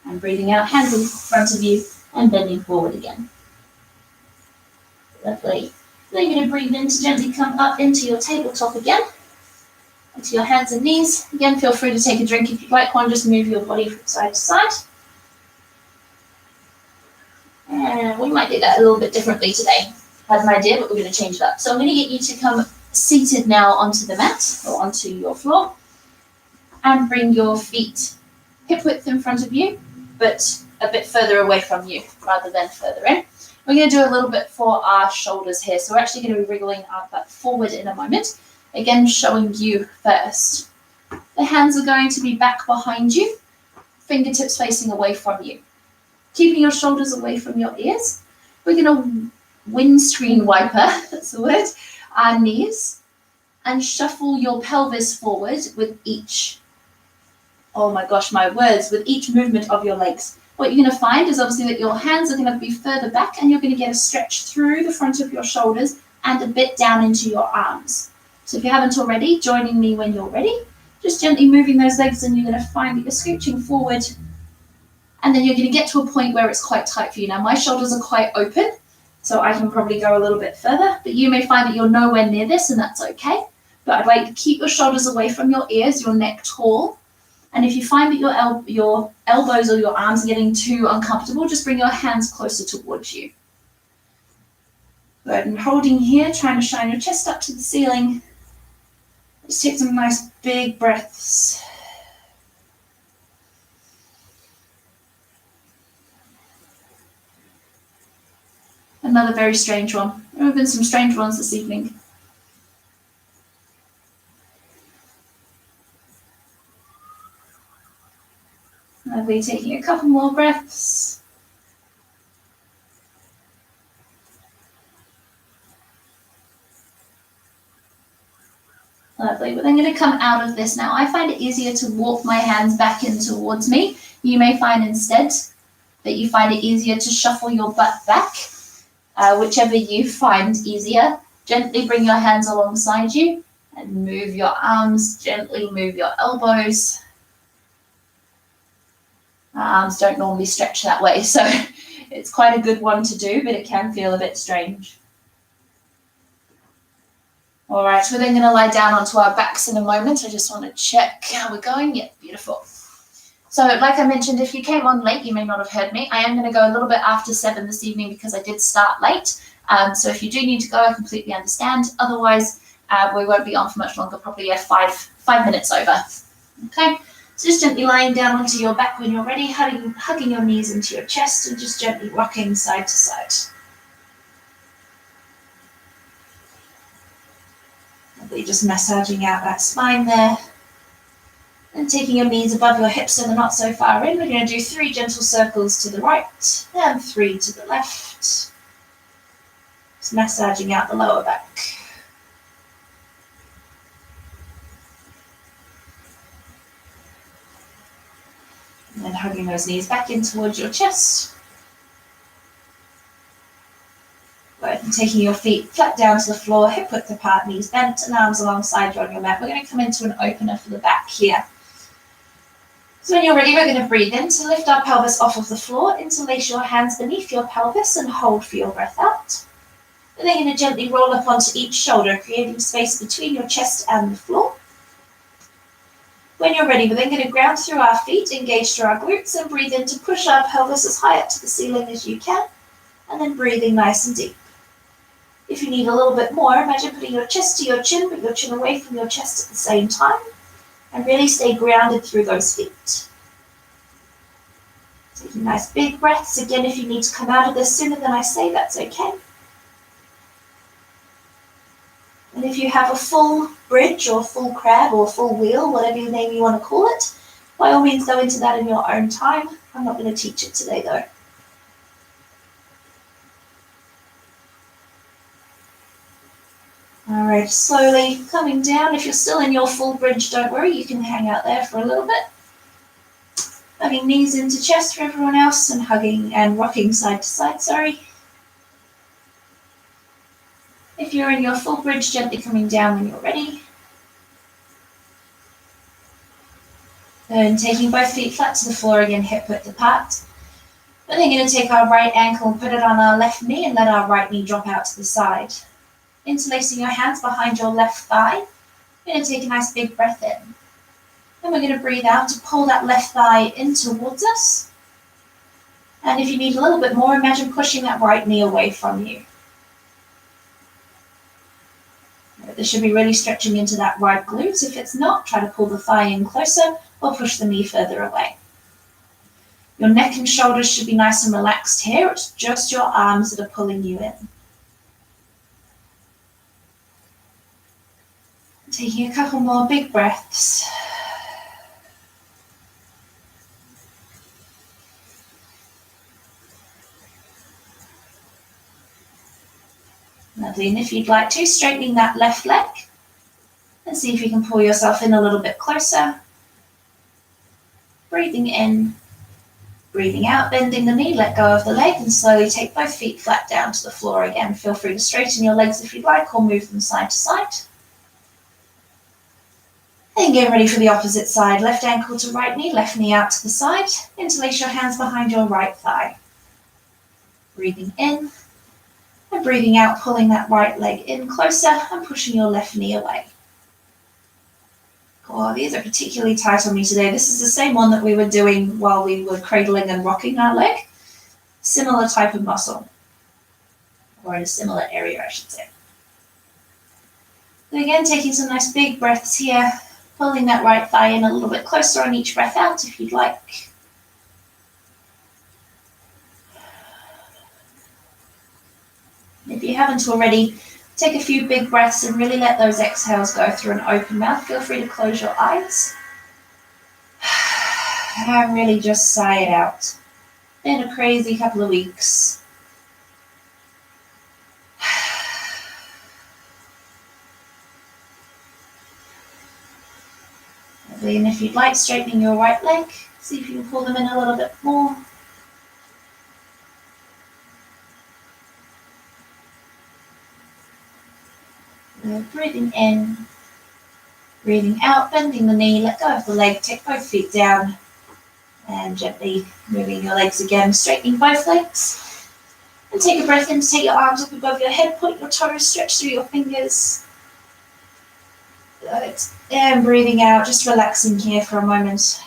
And breathing out, hands in front of you, and bending forward again. Lovely. Then you're going to breathe in to gently come up into your tabletop again. Onto your hands and knees. Again, feel free to take a drink if you'd like one. Just move your body from side to side. And we might do that a little bit differently today. I had an idea, but we're going to change it up. So I'm going to get you to come seated now onto the mat or onto your floor. and bring your feet hip width in front of you, but a bit further away from you rather than further in. We're going to do a little bit for our shoulders here. So we're actually going to be wriggling our butt forward in a moment. Again, showing you first. The hands are going to be back behind you, fingertips facing away from you. Keeping your shoulders away from your ears. We're going to windscreen wiper, that's the word, our knees, and shuffle your pelvis forward with each, oh my gosh, my words, with each movement of your legs. What you're going to find is obviously that your hands are going to be further back and you're going to get a stretch through the front of your shoulders and a bit down into your arms. So if you haven't already, joining me when you're ready, just gently moving those legs and you're going to find that you're scooching forward and then you're going to get to a point where it's quite tight for you. Now my shoulders are quite open, so I can probably go a little bit further, but you may find that you're nowhere near this and that's okay. But I'd like to keep your shoulders away from your ears, your neck tall. And if you find that your elbows or your arms are getting too uncomfortable, just bring your hands closer towards you. Good, and holding here, trying to shine your chest up to the ceiling. Just take some nice big breaths. Another very strange one. There have been some strange ones this evening. Lovely, taking a couple more breaths. Lovely, we're then going to come out of this now. I find it easier to walk my hands back in towards me. You may find instead that you find it easier to shuffle your butt back, whichever you find easier. Gently bring your hands alongside you and move your arms, gently move your elbows. Our arms don't normally stretch that way, so it's quite a good one to do, but it can feel a bit strange. All right, we're then going to lie down onto our backs in a moment. I just want to check how we're going. Yeah, beautiful. So like I mentioned, if you came on late, you may not have heard me. I am going to go a little bit after 7 this evening because I did start late. So if you do need to go, I completely understand. Otherwise, we won't be on for much longer, probably 5 minutes over. Okay, so just gently lying down onto your back when you're ready, hugging your knees into your chest and just gently rocking side to side. Just massaging out that spine there. And taking your knees above your hips so they're not so far in. We're going to do 3 gentle circles to the right and 3 to the left. Just massaging out the lower back. And then hugging those knees back in towards your chest. And taking your feet flat down to the floor, hip width apart, knees bent, and arms alongside you on your mat. We're going to come into an opener for the back here. So when you're ready, we're going to breathe in to lift our pelvis off of the floor, interlace your hands beneath your pelvis and hold for your breath out. And then you're going to gently roll up onto each shoulder, creating space between your chest and the floor. When you're ready, we're then going to ground through our feet, engage through our glutes, and breathe in to push our pelvis as high up to the ceiling as you can, and then breathing nice and deep. If you need a little bit more, imagine putting your chest to your chin, but your chin away from your chest at the same time, and really stay grounded through those feet. Taking nice big breaths. Again, if you need to come out of this sooner than I say, that's okay. And if you have a full bridge or full crab or full wheel, whatever name you want to call it, by all means go into that in your own time. I'm not going to teach it today though. All right, slowly coming down. If you're still in your full bridge, don't worry, you can hang out there for a little bit. Hugging knees into chest for everyone else and hugging and rocking side to side, sorry. If you're in your full bridge, gently coming down when you're ready. And taking both feet flat to the floor again, hip width apart. Then we're going to take our right ankle and put it on our left knee and let our right knee drop out to the side. Interlacing your hands behind your left thigh. We're going to take a nice big breath in. Then we're going to breathe out to pull that left thigh in towards us. And if you need a little bit more, imagine pushing that right knee away from you. But this should be really stretching into that right glute. If it's not, try to pull the thigh in closer or push the knee further away. Your neck and shoulders should be nice and relaxed here. It's just your arms that are pulling you in. Taking a couple more big breaths. Lovely, and if you'd like to, straightening that left leg and see if you can pull yourself in a little bit closer. Breathing in, breathing out, bending the knee, let go of the leg and slowly take both feet flat down to the floor again. Feel free to straighten your legs if you'd like or move them side to side. Then get ready for the opposite side. Left ankle to right knee, left knee out to the side. Interlace your hands behind your right thigh. Breathing in and breathing out, pulling that right leg in closer and pushing your left knee away. Oh, these are particularly tight on me today. This is the same one that we were doing while we were cradling and rocking our leg. Similar type of muscle, or in a similar area, I should say. And again, taking some nice big breaths here, pulling that right thigh in a little bit closer on each breath out if you'd like. If you haven't already, take a few big breaths and really let those exhales go through an open mouth. Feel free to close your eyes. And really just sigh it out. Been a crazy couple of weeks. Lovely. And if you'd like, straightening your right leg. See if you can pull them in a little bit more. Breathing in, breathing out, bending the knee, let go of the leg, take both feet down, and gently moving your legs again, straightening both legs. And take a breath in to take your arms up above your head, point your toes, stretch through your fingers. Good. And breathing out, just relaxing here for a moment.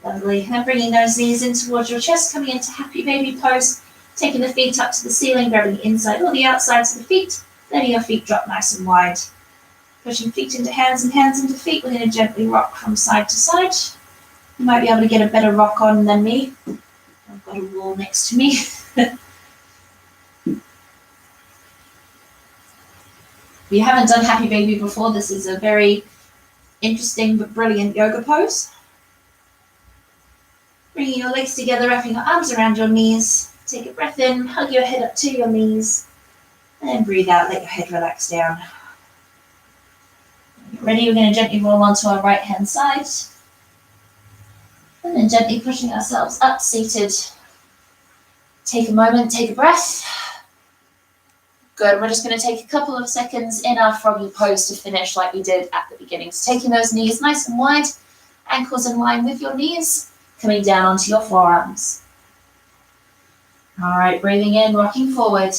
Lovely. And bringing those knees in towards your chest, coming into happy baby pose, taking the feet up to the ceiling, grabbing the inside or the outsides of the feet. Letting your feet drop nice and wide. Pushing feet into hands and hands into feet. We're going to gently rock from side to side. You might be able to get a better rock on than me. I've got a wall next to me. If you haven't done Happy Baby before, this is a very interesting but brilliant yoga pose. Bringing your legs together, wrapping your arms around your knees. Take a breath in, hug your head up to your knees. And breathe out, let your head relax down. When you're ready, we're going to gently roll onto our right hand side. And then gently pushing ourselves up, seated. Take a moment, take a breath. Good, we're just going to take a couple of seconds in our froggy pose to finish like we did at the beginning. So taking those knees nice and wide, ankles in line with your knees, coming down onto your forearms. All right, breathing in, rocking forward.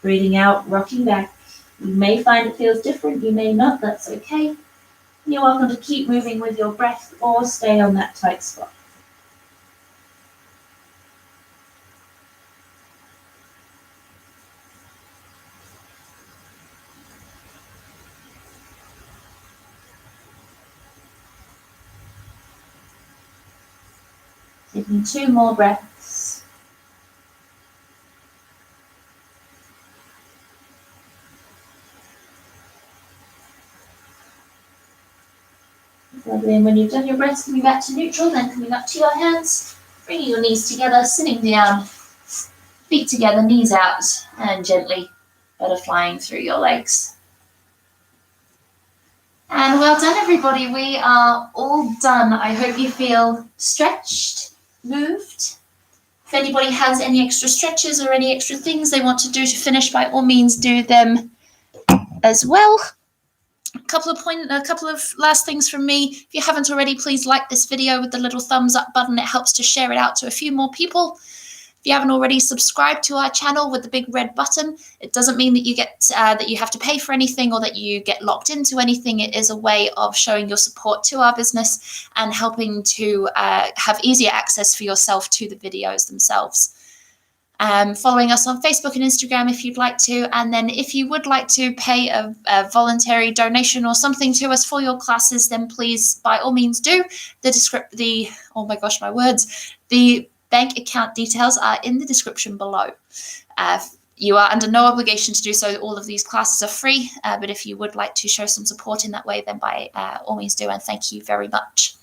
Breathing out, rocking back. You may find it feels different, you may not, that's okay. You're welcome to keep moving with your breath or stay on that tight spot. Taking 2 more breaths. Lovely, and when you've done your breaths, coming back to neutral, then coming up to your hands, bringing your knees together, sitting down, feet together, knees out, and gently butterflying through your legs. And well done, everybody. We are all done. I hope you feel stretched, moved. If anybody has any extra stretches or any extra things they want to do to finish, by all means, do them as well. A couple of last things from me. If you haven't already, please like this video with the little thumbs up button. It helps to share it out to a few more people. If you haven't already subscribed to our channel with the big red button, it doesn't mean that you get that you have to pay for anything or that you get locked into anything. It is a way of showing your support to our business and helping to have easier access for yourself to the videos themselves. following us on Facebook and Instagram if you'd like to. And then if you would like to pay a voluntary donation or something to us for your classes, then please, by all means, do. The bank account details are in the description below. You are under no obligation to do so. All of these classes are free, but if you would like to show some support in that way, then by all means do, and thank you very much.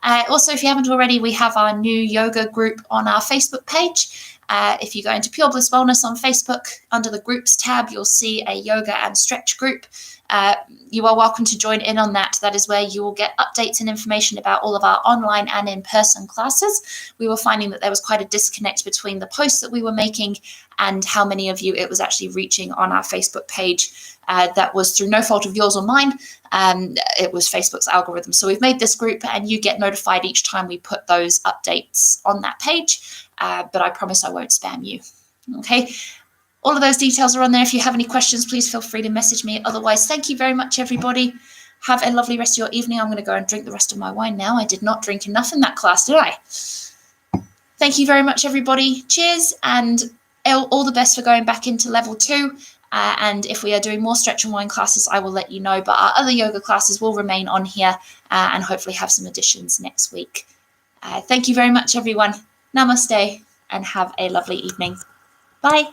Also, if you haven't already, we have our new yoga group on our Facebook page. If you go into Pure Bliss Wellness on Facebook, under the groups tab, you'll see a yoga and stretch group. You are welcome to join in on that. That is where you will get updates and information about all of our online and in-person classes. We were finding that there was quite a disconnect between the posts that we were making and how many of you it was actually reaching on our Facebook page. That was through no fault of yours or mine. It was Facebook's algorithm. So we've made this group and you get notified each time we put those updates on that page. But I promise I won't spam you. Okay. All of those details are on there. If you have any questions, please feel free to message me. Otherwise, thank you very much, everybody. Have a lovely rest of your evening. I'm going to go and drink the rest of my wine now. I did not drink enough in that class, did I? Thank you very much, everybody. Cheers, and all the best for going back into level 2. And if we are doing more stretch and wine classes, I will let you know. But our other yoga classes will remain on here and hopefully have some additions next week. Thank you very much, everyone. Namaste, and have a lovely evening. Bye.